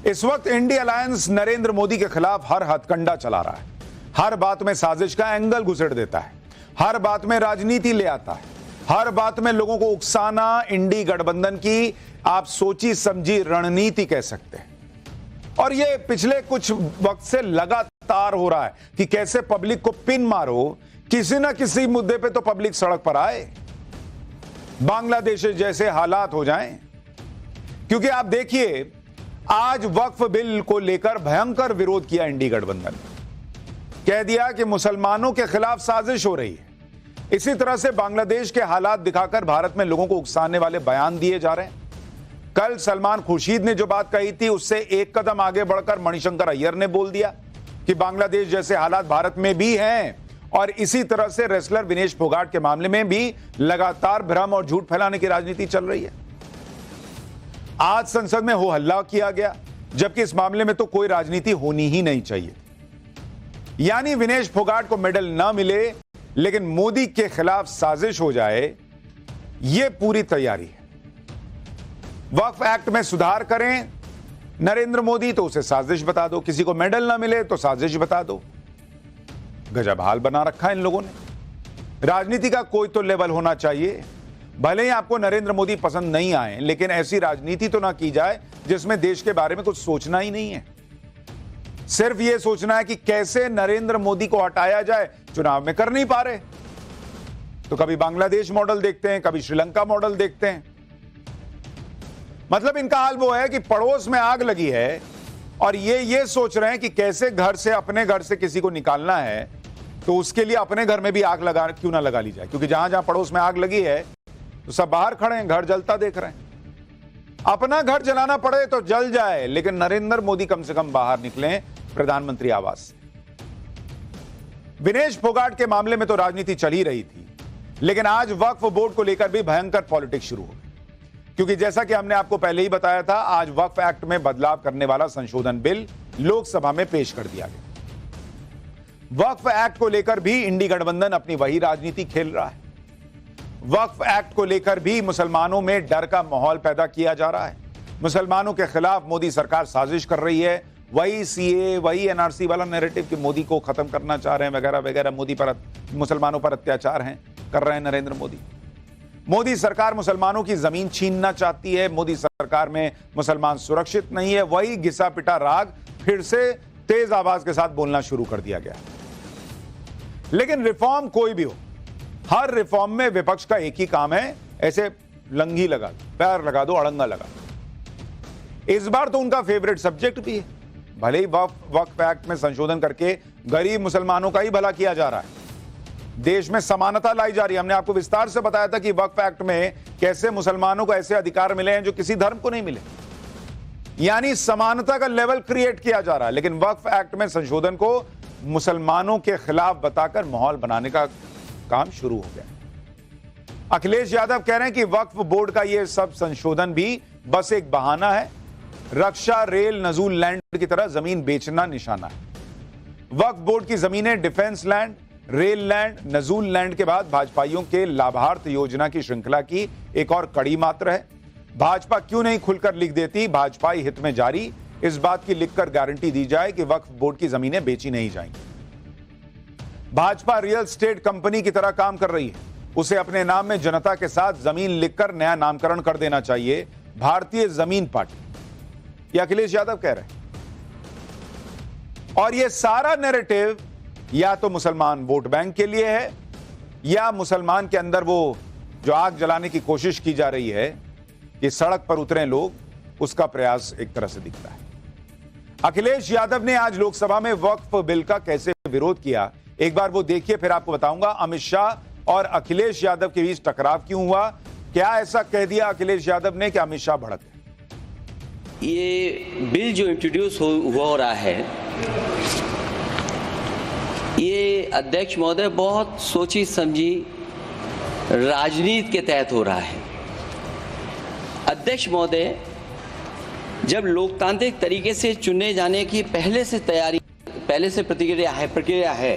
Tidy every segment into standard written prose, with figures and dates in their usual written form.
इस वक्त INDI alliance Narendra Modi के खिलाफ हर हथकंडा चला रहा है, हर बात में साजिश का एंगल घुसेड़ देता है, हर बात में राजनीति ले आता है, हर बात में लोगों को उकसाना इंडी गठबंधन की आप सोची समझी रणनीति कह सकते हैं। और ये पिछले कुछ वक्त से लगातार हो रहा है कि कैसे पब्लिक को पिन मारो, किसी ना किसी मुद्दे पे तो पब्लिक सड़क पर आए, बांग्लादेश जैसे हालात हो जाएं। क्योंकि आप देखिए, आज वक्फ बिल को लेकर भयंकर विरोध किया इंडी गठबंधन ने, कह दिया कि मुसलमानों के खिलाफ साजिश हो रही है। इसी तरह से बांग्लादेश के हालात दिखाकर भारत में लोगों को उकसाने वाले बयान दिए जा रहे हैं। कल सलमान खुर्शीद ने जो बात कही थी, उससे एक कदम आगे बढ़कर मणिशंकर अय्यर ने बोल दिया कि बांग्लादेश जैसे हालात भारत में भी हैं। और इसी तरह से रेसलर विनेश फोगाट के मामले में भी लगातार भ्रम और झूठ फैलाने की राजनीति चल रही है। आज संसद में हो हल्ला किया गया, जबकि इस मामले में तो कोई राजनीति होनी ही नहीं चाहिए। यानी विनेश फोगाट को मेडल ना मिले, लेकिन मोदी के खिलाफ साजिश हो जाए, यह पूरी तैयारी है। वक्फ एक्ट में सुधार करें नरेंद्र मोदी तो उसे साजिश बता दो, किसी को मेडल ना मिले तो साजिश बता दो। गजब हाल बना रखा है इन लोगों ने। राजनीति का कोई तो लेवल होना चाहिए। भले ही आपको नरेंद्र मोदी पसंद नहीं आए, लेकिन ऐसी राजनीति तो ना की जाए जिसमें देश के बारे में कुछ सोचना ही नहीं है। सिर्फ यह सोचना है कि कैसे नरेंद्र मोदी को हटाया जाए। चुनाव में कर नहीं पा रहे तो कभी बांग्लादेश मॉडल देखते हैं, कभी श्रीलंका मॉडल देखते हैं। मतलब इनका हाल वो है कि पड़ोस में आग लगी है और ये सोच रहे हैं कि कैसे घर से, अपने घर से किसी को निकालना है, तो उसके लिए अपने घर में भी आग लगा क्यों ना लगा ली जाए। क्योंकि जहां जहां पड़ोस में आग लगी है तो सब बाहर खड़े हैं, घर जलता देख रहे हैं। अपना घर जलाना पड़े तो जल जाए, लेकिन नरेंद्र मोदी कम से कम बाहर निकलें प्रधानमंत्री आवास। विनेश फोगाट के मामले में तो राजनीति चल ही रही थी, लेकिन आज वक्फ बोर्ड को लेकर भी भयंकर पॉलिटिक्स शुरू हो गई। क्योंकि जैसा कि हमने आपको पहले ही बताया था, आज वक्फ एक्ट में बदलाव करने वाला संशोधन बिल लोकसभा में पेश कर दिया गया। वक्फ एक्ट को लेकर भी इंडी गठबंधन अपनी वही राजनीति खेल रहा है। वक्फ एक्ट को लेकर भी मुसलमानों में डर का माहौल पैदा किया जा रहा है। मुसलमानों के खिलाफ मोदी सरकार साजिश कर रही है। वही सीए, वही एनआरसी वाला नैरेटिव कि मोदी को खत्म करना चाह रहे हैं वगैरह वगैरह, मोदी पर, मुसलमानों पर अत्याचार कर रहे हैं नरेंद्र मोदी। मोदी सरकार मुसलमानों की जमीन छीनना चाहती है। मोदी सरकार में मुसलमान सुरक्षित नहीं है। वही घिसा पिटा राग फिर से तेज आवाज के साथ बोलना शुरू कर दिया गया। लेकिन रिफॉर्म कोई भी हो, हर रिफॉर्म में विपक्ष का एक ही काम है, ऐसे लंगी लगा दो, पैर लगा दो, अड़ंगा लगा दो। इस बार तो उनका फेवरेट सब्जेक्ट भी है। भले ही वक्फ एक्ट में संशोधन करके गरीब मुसलमानों का ही भला किया जा रहा है, देश में समानता लाई जा रही है। हमने आपको विस्तार से बताया था कि वक्फ एक्ट में कैसे मुसलमानों को ऐसे अधिकार मिले हैं जो किसी धर्म को नहीं मिले, यानी समानता का लेवल क्रिएट किया जा रहा है। लेकिन वक्फ एक्ट में संशोधन को मुसलमानों के खिलाफ बताकर माहौल बनाने का काम शुरू हो गया। अखिलेश यादव कह रहे हैं कि वक्फ बोर्ड का यह सब संशोधन भी बस एक बहाना है। रक्षा, रेल, नजूल लैंड की तरह जमीन बेचना निशाना है। वक्फ बोर्ड की जमीनें डिफेंस लैंड, रेल लैंड, नजूल लैंड के बाद भाजपाइयों के लाभार्थ योजना की श्रृंखला की एक और कड़ी मात्र है। भाजपा क्यों नहीं खुलकर लिख देती भाजपाई हित में जारी, इस बात की लिखकर गारंटी दी जाए कि वक्फ बोर्ड की जमीनें बेची नहीं जाएंगी। भाजपा रियल एस्टेट कंपनी की तरह काम कर रही है। उसे अपने नाम में जनता के साथ जमीन लिखकर नया नामकरण कर देना चाहिए, भारतीय जमीन पार्टी, यह अखिलेश यादव कह रहे हैं। और यह सारा नैरेटिव या तो मुसलमान वोट बैंक के लिए है, या मुसलमान के अंदर वो जो आग जलाने की कोशिश की जा रही है कि सड़क पर उतरे लोग, उसका प्रयास एक तरह से दिखता है। अखिलेश यादव ने आज लोकसभा में वक्फ बिल का कैसे विरोध किया, एक बार वो देखिए, फिर आपको बताऊंगा अमित शाह और अखिलेश यादव के बीच टकराव क्यों हुआ, क्या ऐसा कह दिया अखिलेश यादव ने कि अमित शाह भड़क गए। ये बिल जो इंट्रोड्यूस हो रहा है, ये अध्यक्ष महोदय बहुत सोची समझी राजनीति के तहत हो रहा है। अध्यक्ष महोदय जब लोकतांत्रिक तरीके से चुने जाने की पहले से प्रक्रिया है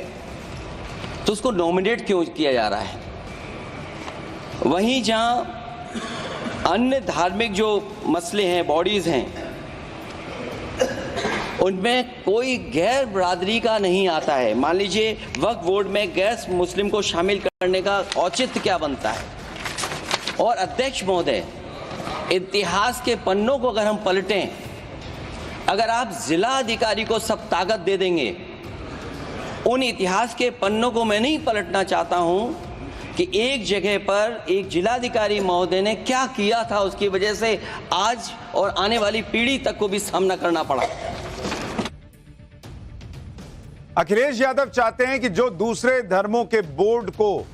तो उसको नॉमिनेट क्यों किया जा रहा है। वहीं जहां अन्य धार्मिक जो मसले हैं, बॉडीज हैं, उनमें कोई गैर बरादरी का नहीं आता है। मान लीजिए वक्फ बोर्ड में गैर मुस्लिम को शामिल करने का औचित्य क्या बनता है। और अध्यक्ष महोदय, इतिहास के पन्नों को अगर हम पलटें, अगर आप जिला अधिकारी को सब ताकत दे देंगे, उन इतिहास के पन्नों को मैं नहीं पलटना चाहता हूं कि एक जगह पर एक जिलाधिकारी महोदय ने क्या किया था, उसकी वजह से आज और आने वाली पीढ़ी तक को भी सामना करना पड़ा। अखिलेश यादव चाहते हैं कि जो दूसरे धर्मों के बोर्ड को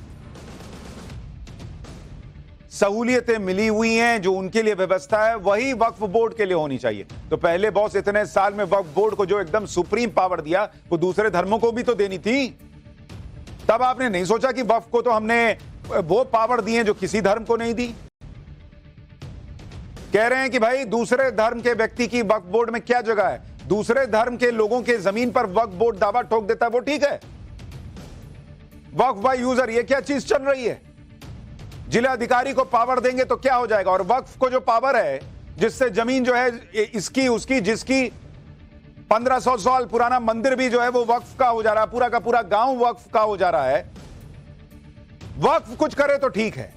सहूलियतें मिली हुई हैं, जो उनके लिए व्यवस्था है, वही वक्फ बोर्ड के लिए होनी चाहिए। तो पहले बॉस इतने साल में वक्फ बोर्ड को जो एकदम सुप्रीम पावर दिया, वो दूसरे धर्मों को भी तो देनी थी। तब आपने नहीं सोचा कि वक्फ को तो हमने वो पावर दी है जो किसी धर्म को नहीं दी। कह रहे हैं कि भाई दूसरे धर्म के व्यक्ति की वक्फ बोर्ड में क्या जगह है, दूसरे धर्म के लोगों के जमीन पर वक्फ बोर्ड दावा ठोक देता है, वो ठीक है। वक्फ बाय यूजर, ये क्या चीज चल रही है? जिला अधिकारी को पावर देंगे तो क्या हो जाएगा? और वक्फ को जो पावर है, जिससे जमीन जो है इसकी उसकी, जिसकी 1500 साल पुराना मंदिर भी जो है वो वक्फ का हो जा रहा है, पूरा का पूरा गांव वक्फ का हो जा रहा है। वक्फ कुछ करे तो ठीक है,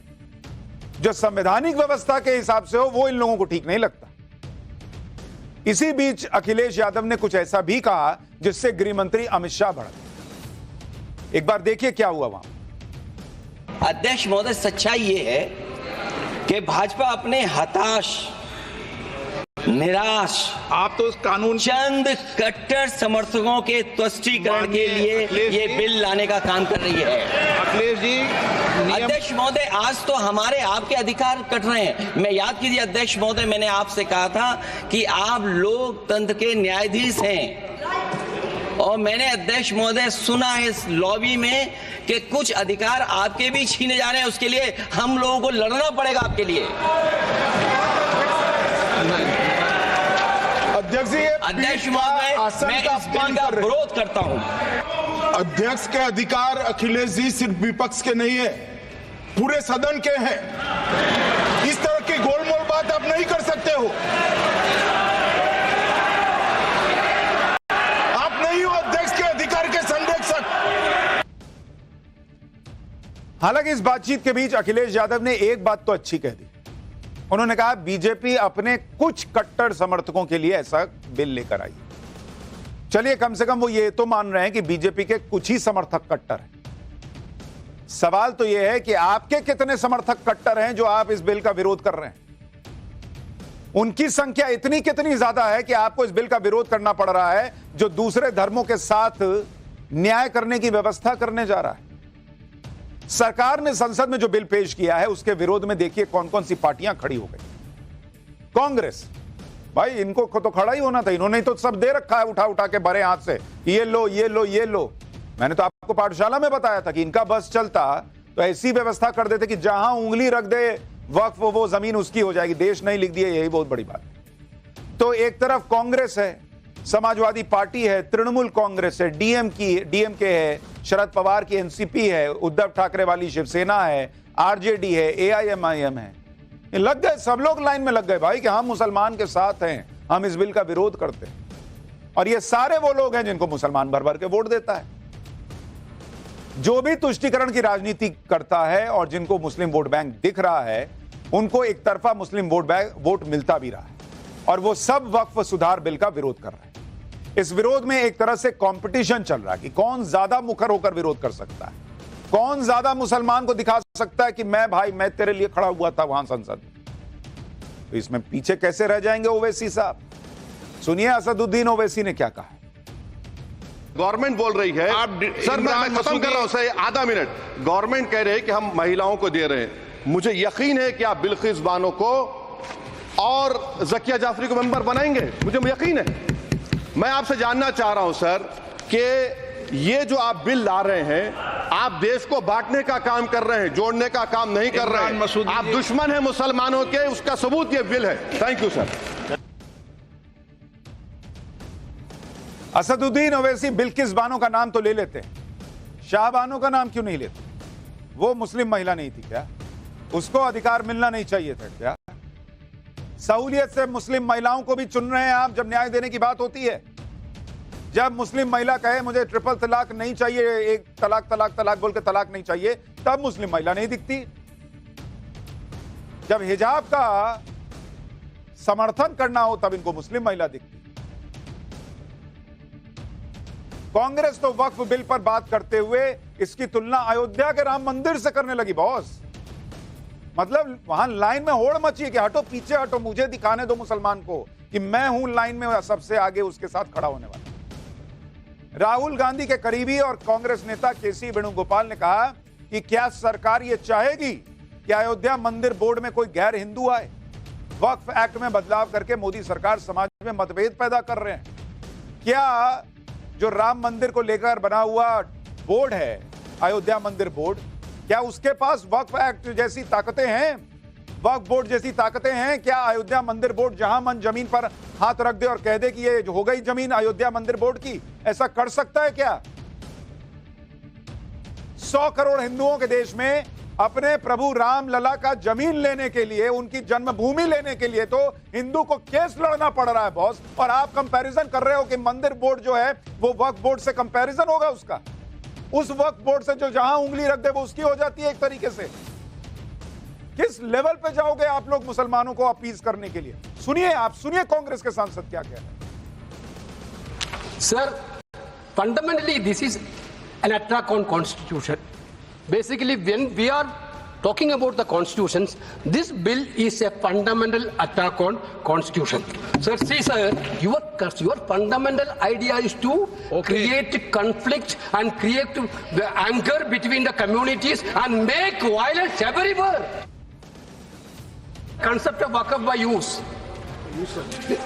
जो संवैधानिक व्यवस्था के हिसाब से हो वो इन लोगों को ठीक नहीं लगता। इसी बीच अखिलेश यादव ने कुछ ऐसा भी कहा जिससे गृह मंत्री अमित शाह भड़के। एक बार देखिए क्या हुआ वहां। अध्यक्ष महोदय, सच्चाई ये है कि भाजपा अपने हताश, निराश, आप तो उस कानून चंद कट्टर समर्थकों के तुष्टीकरण के लिए ये बिल लाने का काम कर रही है। अखिलेश जी, अध्यक्ष महोदय, आज तो हमारे आपके अधिकार कट रहे हैं। मैं याद कीजिए अध्यक्ष महोदय, मैंने आपसे कहा था कि आप लोकतंत्र के न्यायाधीश हैं, और मैंने अध्यक्ष महोदय सुना है इस लॉबी में कि कुछ अधिकार आपके भी छीने जा रहे हैं। उसके लिए हम लोगों को लड़ना पड़ेगा आपके लिए। अध्यक्ष जी, अध्यक्ष महोदय, मैं इस बिल का विरोध करता हूं। अध्यक्ष के अधिकार अखिलेश जी सिर्फ विपक्ष के नहीं है, पूरे सदन के हैं। इस तरह की गोलमोल बात आप नहीं कर सकते हो। आप नहीं हो अध्यक्ष के अधिकार के संरक्षक। हालांकि इस बातचीत के बीच अखिलेश यादव ने एक बात तो अच्छी कह दी। उन्होंने कहा बीजेपी अपने कुछ कट्टर समर्थकों के लिए ऐसा बिल लेकर आई। चलिए, कम से कम वो ये तो मान रहे हैं कि बीजेपी के कुछ ही समर्थक कट्टर हैं। सवाल तो यह है कि आपके कितने समर्थक कट्टर हैं जो आप इस बिल का विरोध कर रहे हैं? उनकी संख्या इतनी कितनी ज्यादा है कि आपको इस बिल का विरोध करना पड़ रहा है, जो दूसरे धर्मों के साथ न्याय करने की व्यवस्था करने जा रहा है। सरकार ने संसद में जो बिल पेश किया है उसके विरोध में देखिए कौन कौन सी पार्टियां खड़ी हो गई। कांग्रेस, भाई इनको तो खड़ा ही होना था, इन्होंने तो सब दे रखा है उठा उठा के भरे हाथ से, ये लो ये लो ये लो। मैंने तो आपको पाठशाला में बताया था कि इनका बस चलता तो ऐसी व्यवस्था कर देते कि जहां उंगली रख दे वक्फ वो जमीन उसकी हो जाएगी। देश नहीं लिख दिया, यही बहुत बड़ी बात है। तो एक तरफ कांग्रेस है, समाजवादी पार्टी है, तृणमूल कांग्रेस है, डीएमके है, शरद पवार की एनसीपी है, उद्धव ठाकरे वाली शिवसेना है, आरजेडी है, एआईएमआईएम है। लग गए, सब लोग लाइन में लग गए भाई कि हम मुसलमान के साथ हैं, हम इस बिल का विरोध करते हैं। और ये सारे वो लोग हैं जिनको मुसलमान भर भर के वोट देता है। जो भी तुष्टीकरण की राजनीति करता है और जिनको मुस्लिम वोट बैंक दिख रहा है, उनको एक तरफा मुस्लिम वोट मिलता भी रहा है, और वो सब वक्फ सुधार बिल का विरोध कर रहे हैं। इस विरोध में एक तरह से कंपटीशन चल रहा है कि कौन ज्यादा मुखर होकर विरोध कर सकता है, कौन ज्यादा मुसलमान को दिखा सकता है कि मैं तेरे लिए खड़ा हुआ था वहां संसद में। तो इसमें पीछे कैसे रह जाएंगे ओवैसी साहब? सुनिए असदुद्दीन ओवैसी ने क्या कहा। गवर्नमेंट बोल रही है, सर मैं खत्म कर रहा हूं सर, आधा मिनट। गवर्नमेंट कह रहे हैं कि हम महिलाओं को दे रहे हैं। मुझे यकीन है कि आप बिल्किस बानो को और जकिया जाफरी को मेंबर बनाएंगे, मुझे यकीन है। मैं आपसे जानना चाह रहा हूं सर कि ये जो आप बिल ला रहे हैं, आप देश को बांटने का काम कर रहे हैं, जोड़ने का काम नहीं कर रहे हैं। आप दुश्मन हैं मुसलमानों के, उसका सबूत ये बिल है। Thank you sir. Asaduddin Owaisi Bilkis Bano का नाम तो ले लेते हैं, शाह बानो का नाम क्यों नहीं लेते? वो मुस्लिम महिला नहीं थी क्या? उसको अधिकार मिलना नहीं चाहिए था क्या? सहूलियत से मुस्लिम महिलाओं को भी चुन रहे हैं आप जब न्याय देने की बात होती है। जब मुस्लिम महिला कहे मुझे ट्रिपल तलाक नहीं चाहिए, एक तलाक तलाक तलाक बोल के तलाक नहीं चाहिए, तब मुस्लिम महिला नहीं दिखती। जब हिजाब का समर्थन करना हो तब इनको मुस्लिम महिला दिखती। कांग्रेस तो वक्फ बिल पर बात करते हुए इसकी तुलना अयोध्या के राम मंदिर से करने लगी बॉस। मतलब वहां लाइन में होड़ मची कि हटो पीछे हटो, मुझे दिखाने दो मुसलमान को कि मैं हूं लाइन में सबसे आगे उसके साथ खड़ा होने वाला। राहुल गांधी के करीबी और कांग्रेस नेता केसी वेणुगोपाल ने कहा कि क्या सरकार यह चाहेगी कि अयोध्या मंदिर बोर्ड में कोई गैर हिंदू आए? वक्फ एक्ट में बदलाव करके मोदी सरकार समाज में मतभेद पैदा कर रहे हैं। क्या जो राम मंदिर को लेकर बना हुआ बोर्ड है, अयोध्या मंदिर बोर्ड, क्या उसके पास वक्फ एक्ट जैसी ताकतें हैं, वक्फ बोर्ड जैसी ताकतें हैं? क्या अयोध्या मंदिर बोर्ड जहां मन जमीन पर हाथ रख दे और कह दे कि ये हो गई जमीन अयोध्या मंदिर बोर्ड की, ऐसा कर सकता है क्या? 100 करोड़ हिंदुओं के देश में अपने प्रभु राम लला का जमीन लेने के लिए, उनकी जन्मभूमि लेने के लिए तो हिंदू को केस लड़ना पड़ रहा है बॉस। और आप कंपैरिजन कर रहे हो कि मंदिर बोर्ड जो है वो वक्फ बोर्ड से कंपैरिजन होगा उसका। उस वक्फ बोर्ड से जो जहां उंगली रख दे वो उसकी हो जाती है एक तरीके से। किस लेवल पे जाओगे आप लोग मुसलमानों को अपीज करने के लिए? सुनिए, आप सुनिए कांग्रेस के सांसद क्या कह रहे हैं। Sir, fundamentally this is an attack on constitution. Basically, when we are talking about the constitutions, this bill is a fundamental attack on constitution. Sir, see sir, your fundamental idea is to create conflict and create the anger between the communities and make violence everywhere. Concept of waqf by use.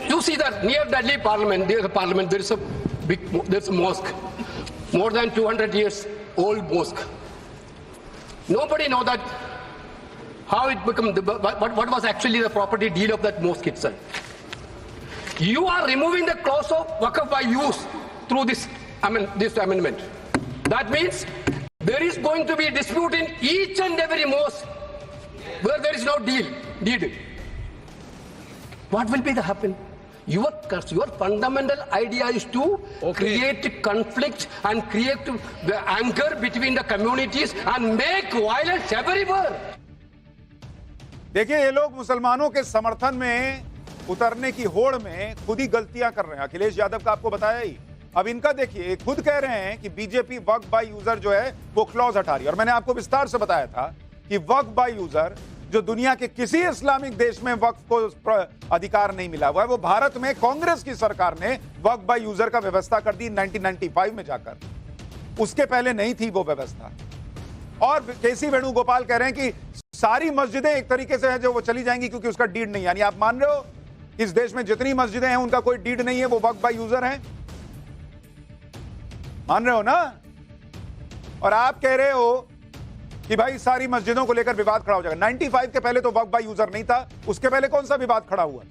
You see that near Delhi Parliament, there is a mosque, more than 200 years old mosque. Nobody know that how it became, what was actually the property deal of that mosque itself. You are removing the clause of waqf by use through this amendment. That means there is going to be a dispute in each and every mosque where there is no deed. What will be the happen? Your fundamental idea is to create conflict and create the anger between the communities and make violence everywhere. देखिए, ये लोग मुसलमानों के समर्थन में उतरने की होड़ में खुद ही गलतियां कर रहे हैं। अखिलेश यादव का आपको बताया ही। अब इनका देखिए, खुद कह रहे हैं कि बीजेपी वक्फ बाय यूजर जो है वो क्लॉज हटा रही है। और मैंने आपको विस्तार से बताया था कि वक्फ बाय यूजर जो दुनिया के किसी इस्लामिक देश में वक्फ को अधिकार नहीं मिला हुआ है, वो भारत में कांग्रेस की सरकार ने वक्फ बाय यूजर का व्यवस्था कर दी 1995 में जाकर। उसके पहले नहीं थी वो व्यवस्था। और केसी वेणुगोपाल कह रहे हैं कि सारी मस्जिदें एक तरीके से है जो वो चली जाएंगी क्योंकि उसका डीड नहीं। यानी आप मान रहे हो इस देश में जितनी मस्जिदें हैं उनका कोई डीड नहीं है, वो वक्फ बाय यूजर हैं? मान रहे हो ना? और आप कह रहे हो कि भाई सारी मस्जिदों को लेकर विवाद खड़ा हो जाएगा। 95 के पहले तो वक्फ बाय यूजर नहीं था, उसके पहले कौन सा विवाद खड़ा हुआ?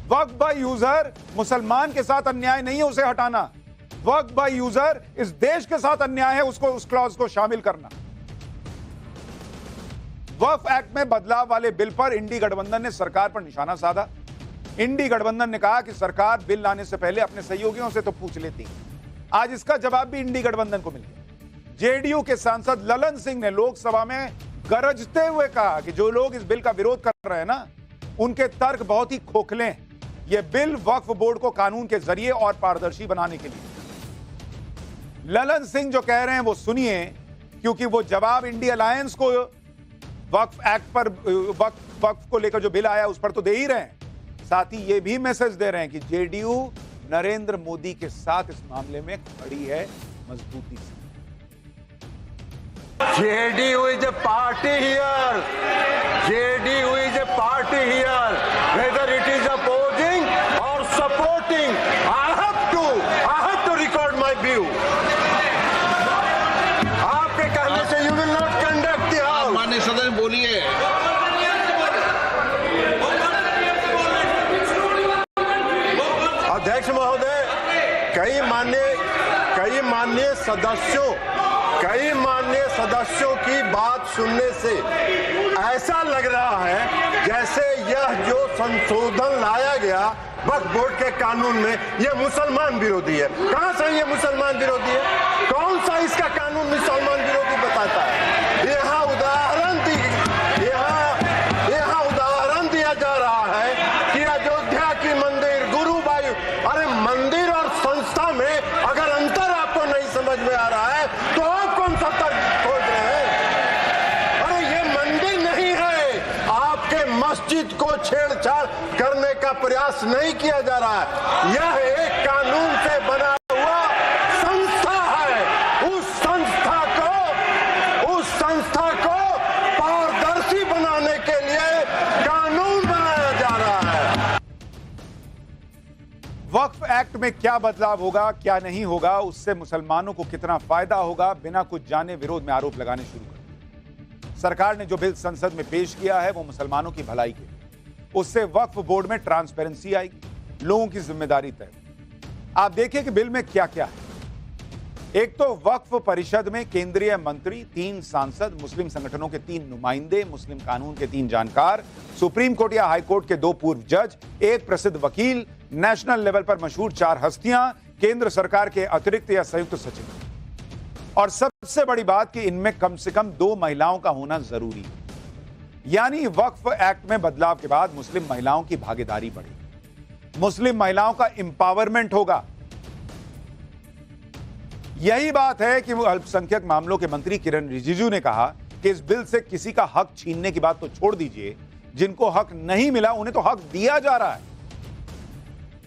वक्फ बाय यूजर मुसलमान के साथ अन्याय नहीं है उसे हटाना। वक्फ बाय यूजर इस देश के साथ अन्याय है उसको, उस क्लॉज को शामिल करना। वक्फ एक्ट में बदलाव वाले बिल पर इंडी गठबंधन ने सरकार पर निशाना साधा। इंडी गठबंधन ने कहा कि सरकार बिल लाने से पहले अपने सहयोगियों से तो पूछ लेती। आज इसका जवाब भी इंडी गठबंधन को मिल गया। जेडीयू के सांसद ललन सिंह ने लोकसभा में गरजते हुए कहा कि जो लोग इस बिल का विरोध कर रहे हैं ना, उनके तर्क बहुत ही खोखले हैं। यह बिल वक्फ बोर्ड को कानून के जरिए और पारदर्शी बनाने के लिए। ललन सिंह जो कह रहे हैं वो सुनिए, क्योंकि वो जवाब इंडी अलायंस को वक्फ एक्ट पर वक्फ को लेकर जो बिल आया उस पर तो दे ही रहे हैं, साथ ही ये भी मैसेज दे रहे हैं कि जेडीयू नरेंद्र मोदी के साथ इस मामले में खड़ी है मजबूती से। JDU is a party here. JDU is a party here. Whether it is opposing or supporting, I have to record my view. आपके कहने से you will not conduct the house. माननीय सदस्य बोलिए। अध्यक्ष महोदय, कई माननीय सदस्यों कई माननीय सदस्यों की बात सुनने से ऐसा लग रहा है जैसे यह जो संशोधन लाया गया वक्फ बोर्ड के कानून में यह मुसलमान विरोधी है। कहां से ये मुसलमान विरोधी है? कौन सा इसका कानून मुसलमान विरोधी बताता है? यहाँ उदाहरण दिया जा रहा है कि अयोध्या की मंदिर गुरुवायु, अरे मंदिर और संस्था में अगर अंतर आपको नहीं समझ में आ रहा है तो आप कौन सा तर्क खोज रहे हैं? अरे ये मंदिर नहीं है, आपके मस्जिद को छेड़छाड़ करने का प्रयास नहीं किया जा रहा है। यह एक कानून से बना हुआ संस्था है। उस संस्था को पारदर्शी बनाने के लिए कानून बनाया जा रहा है। वक्फ एक्ट में क्या बदलाव होगा, क्या नहीं होगा, उससे मुसलमानों को कितना फायदा होगा, बिना कुछ जाने विरोध में आरोप लगाने शुरू कर। सरकार ने जो बिल संसद में पेश किया है वो मुसलमानों की भलाई के लिए। उससे वक्फ बोर्ड में ट्रांसपेरेंसी आएगी, लोगों की जिम्मेदारी तय। आप देखिए कि बिल में क्या क्या है। एक तो वक्फ परिषद में केंद्रीय मंत्री, 3 सांसद, मुस्लिम संगठनों के 3 नुमाइंदे, मुस्लिम कानून के 3 जानकार, सुप्रीम कोर्ट या हाई कोर्ट के 2 पूर्व जज, 1 प्रसिद्ध वकील, नेशनल लेवल पर मशहूर 4 हस्तियां, केंद्र सरकार के अतिरिक्त या संयुक्त सचिव। और सबसे बड़ी बात कि इनमें कम से कम 2 महिलाओं का होना जरूरी है। यानी वक्फ एक्ट में बदलाव के बाद मुस्लिम महिलाओं की भागीदारी बढ़ेगी, मुस्लिम महिलाओं का इंपावरमेंट होगा। यही बात है कि अल्पसंख्यक मामलों के मंत्री किरण रिजिजू ने कहा कि इस बिल से किसी का हक छीनने की बात तो छोड़ दीजिए, जिनको हक नहीं मिला उन्हें तो हक दिया जा रहा है।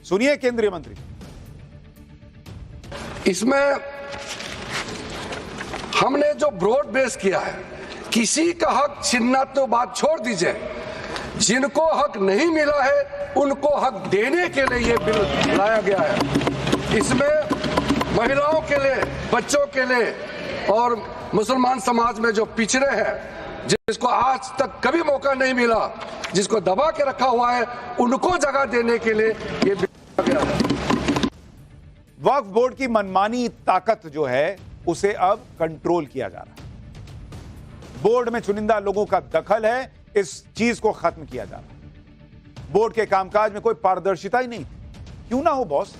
सुनिए केंद्रीय मंत्री। इसमें हमने जो ब्रॉड बेस किया है, किसी का हक छीनना तो बात छोड़ दीजिए, जिनको हक नहीं मिला है उनको हक देने के लिए ये बिल लाया गया है। इसमें महिलाओं के लिए, बच्चों के लिए और मुसलमान समाज में जो पिछड़े हैं, जिसको आज तक कभी मौका नहीं मिला, जिसको दबा के रखा हुआ है, उनको जगह देने के लिए ये बिल लाया गया है। वक्फ बोर्ड की मनमानी ताकत जो है उसे अब कंट्रोल किया जा रहा है। बोर्ड में चुनिंदा लोगों का दखल है, इस चीज को खत्म किया जा रहा है। बोर्ड के कामकाज में कोई पारदर्शिता ही नहीं थी। क्यों ना हो बॉस?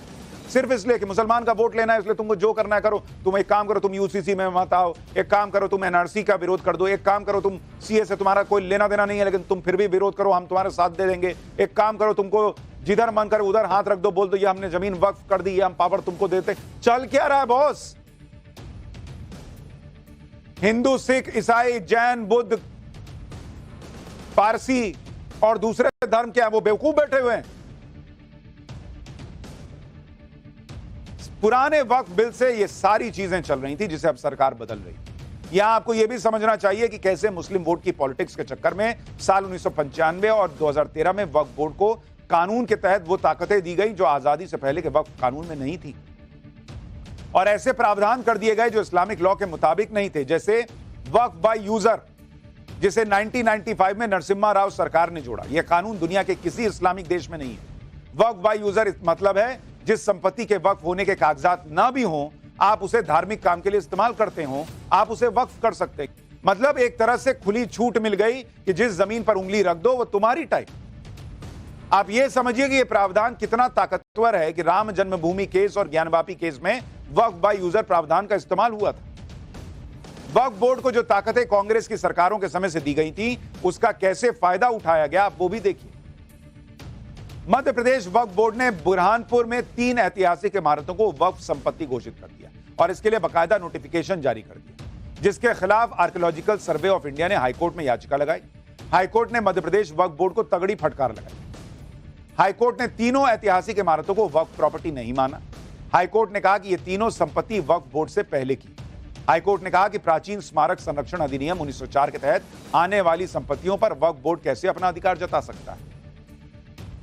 सिर्फ इसलिए कि मुसलमान का वोट लेना है इसलिए तुमको जो करना है करो। तुम एक काम करो, तुम यूसीसी में मत आओ, एक काम करो तुम एनआरसी का विरोध कर दो, एक काम करो तुम सीए से तुम्हारा कोई लेना देना नहीं है लेकिन तुम फिर भी विरोध करो, हम तुम्हारे साथ दे देंगे। एक काम करो, तुमको जिधर मन करे उधर हाथ रख दो, बोल दो ये हमने जमीन वक्फ कर दी, ये हम पावर तुमको देते। चल क्या रहा है बॉस? हिंदू, सिख, ईसाई, जैन, बुद्ध, पारसी और दूसरे धर्म क्या वो बेवकूफ बैठे हुए हैं? पुराने वक्फ बिल से ये सारी चीजें चल रही थी जिसे अब सरकार बदल रही है। यहां आपको यह भी समझना चाहिए कि कैसे मुस्लिम वोट की पॉलिटिक्स के चक्कर में साल 1995 और 2013 में वक्फ बोर्ड को कानून के तहत वो ताकतें दी गई जो आजादी से पहले के वक्फ कानून में नहीं थी, और ऐसे प्रावधान कर दिए गए जो इस्लामिक लॉ के मुताबिक नहीं थे, जैसे वक्फ बाय यूजर, जिसे 1995 में नरसिम्हा राव सरकार ने जोड़ा। यह कानून दुनिया के किसी इस्लामिक देश में नहीं है। वक्फ बाय यूजर मतलब है जिस संपत्ति के वक्फ होने के कागजात ना भी हों, आप उसे धार्मिक काम के लिए इस्तेमाल करते हो, आप उसे वक्फ कर सकते हैं। मतलब एक तरह से खुली छूट मिल गई कि जिस जमीन पर उंगली रख दो वो तुम्हारी टाइप। आप ये समझिए कि यह प्रावधान कितना ताकतवर है कि राम जन्मभूमि केस और ज्ञानवापी केस में वक्फ बाय यूजर प्रावधान का इस्तेमाल हुआ था। वक्फ बोर्ड को जो ताकतें कांग्रेस की सरकारों के समय से दी गई थी, उसका कैसे फायदा उठाया गया आप वो भी देखिए। मध्य प्रदेश वक्फ बोर्ड ने बुरहानपुर में 3 ऐतिहासिक इमारतों को वक्फ संपत्ति घोषित कर दिया और इसके लिए बाकायदा नोटिफिकेशन जारी कर दिया, जिसके खिलाफ आर्कियोलॉजिकल सर्वे ऑफ इंडिया ने हाईकोर्ट में याचिका लगाई। हाईकोर्ट ने मध्य प्रदेश वक्फ बोर्ड को तगड़ी फटकार लगाई। हाईकोर्ट ने तीनों ऐतिहासिक इमारतों को वक्फ प्रॉपर्टी नहीं माना। हाईकोर्ट ने कहा कि ये तीनों संपत्ति वक्फ बोर्ड से पहले की। हाईकोर्ट ने कहा कि प्राचीन स्मारक संरक्षण अधिनियम 1904 के तहत आने वाली संपत्तियों पर वक्फ बोर्ड कैसे अपना अधिकार जता सकता है।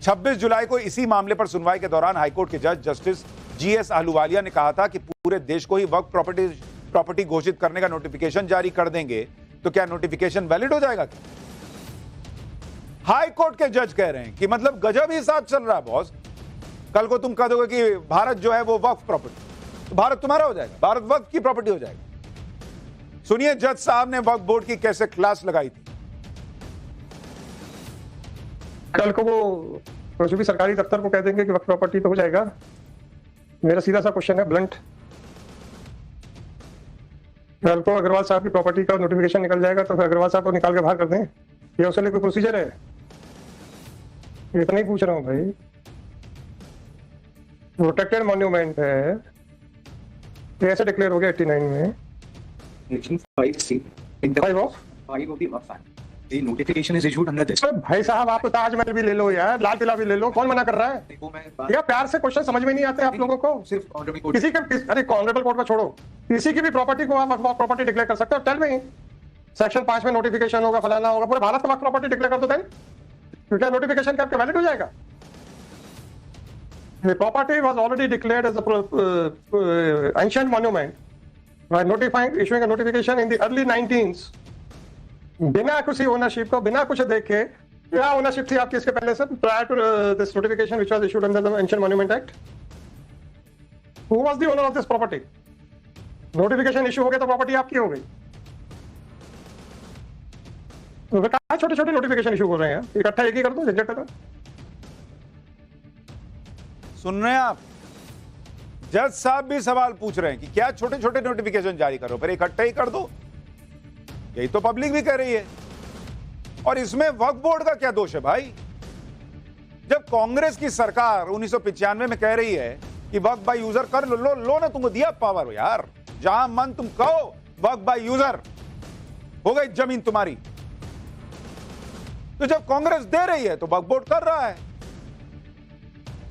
26 जुलाई को इसी मामले पर सुनवाई के दौरान हाईकोर्ट के जज जस्टिस जीएस आहलूवालिया ने कहा था कि पूरे देश को ही वक्फ प्रॉपर्टी घोषित करने का नोटिफिकेशन जारी कर देंगे तो क्या नोटिफिकेशन वैलिड हो जाएगा क्या? हाई कोर्ट के जज कह रहे हैं कि मतलब गजब हिसाब चल रहा है बॉस। कल को तुम कह दोगे कि भारत जो है वो वक्फ प्रॉपर्टी, तो भारत तुम्हारा हो जाएगा, भारत वक्फ की प्रॉपर्टी हो जाएगा। सुनिए जज साहब ने वक्फ बोर्ड की कैसे क्लास लगाई थी। कल को वो जो भी सरकारी दफ्तर को कह देंगे कि वक्फ प्रॉपर्टी तो हो जाएगा। मेरा सीधा सा क्वेश्चन है, ब्लंट, कल को अग्रवाल साहब की प्रॉपर्टी का नोटिफिकेशन निकल जाएगा तो फिर अग्रवाल साहब को निकाल के बाहर कर दें, ये उसके लिए कोई प्रोसीजर है? इतना ही पूछ रहा हूँ भाई। प्रोटेक्टेड मॉन्यूमेंट है, ये ऐसे डिक्लेयर हो गया 89 में। Notification is issued under this. भाई साहब आप तो ताजमहल भी ले लो यार, लाल किला भी ले लो, कौन मना कर रहा है? यार प्यार से क्वेश्चन समझ में नहीं आते आप लोगों को। सिर्फ किसी के अरे ऑनरेबल कोर्ट में छोड़ो, किसी की भी प्रॉपर्टी को आप वक्फ प्रॉपर्टी डिक्लेयर कर सकते हो। टेल मी, सेक्शन 5 में नोटिफिकेशन होगा, फलाना होगा, पूरे भारत का वक्फ प्रॉपर्टी डिक्लेयर कर दो देन, क्योंकि नोटिफिकेशन आपके वैलिड हो जाएगा। The property was already declared as a ancient monument by issuing a notification in the early 19s, बिना किसी ओनरशिप को, बिना कुछ देखे। क्या ओनरशिप थी आपकी इसके पहले से, prior to this notification which was issued under the Ancient Monument Act? Who was the owner of this property? Notification issue हो गया तो प्रॉपर्टी आपकी हो गई। तो कहा छोटे छोटे नोटिफिकेशन इशू हो रहे हैं, इकट्ठा एक ही कर दो, झंझट कर। सुन रहे हैं आप, जज साहब भी सवाल पूछ रहे हैं कि क्या छोटे छोटे नोटिफिकेशन जारी करो फिर इकट्ठे ही कर दो, यही तो पब्लिक भी कह रही है। और इसमें वक्फ बोर्ड का क्या दोष है भाई? जब कांग्रेस की सरकार 1995 में कह रही है कि वक्फ बाय यूजर कर लो ना, तुमको दिया पावर यार, जहां मन तुम कहो वक्फ बाय यूजर, हो गई जमीन तुम्हारी। तो जब कांग्रेस दे रही है तो वक्फ बोर्ड कर रहा है,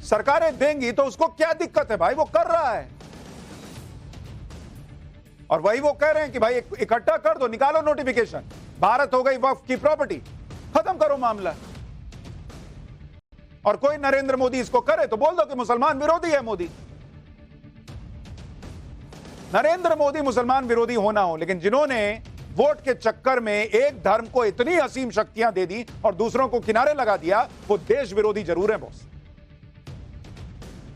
सरकारें देंगी तो उसको क्या दिक्कत है भाई, वो कर रहा है। और वही वो कह रहे हैं कि भाई इकट्ठा कर दो, निकालो नोटिफिकेशन, भारत हो गई वक्फ की प्रॉपर्टी, खत्म करो मामला। और कोई नरेंद्र मोदी इसको करे तो बोल दो कि मुसलमान विरोधी है मोदी। नरेंद्र मोदी मुसलमान विरोधी होना हो, लेकिन जिन्होंने वोट के चक्कर में एक धर्म को इतनी असीम शक्तियां दे दी और दूसरों को किनारे लगा दिया, वो देश विरोधी जरूर है बॉस।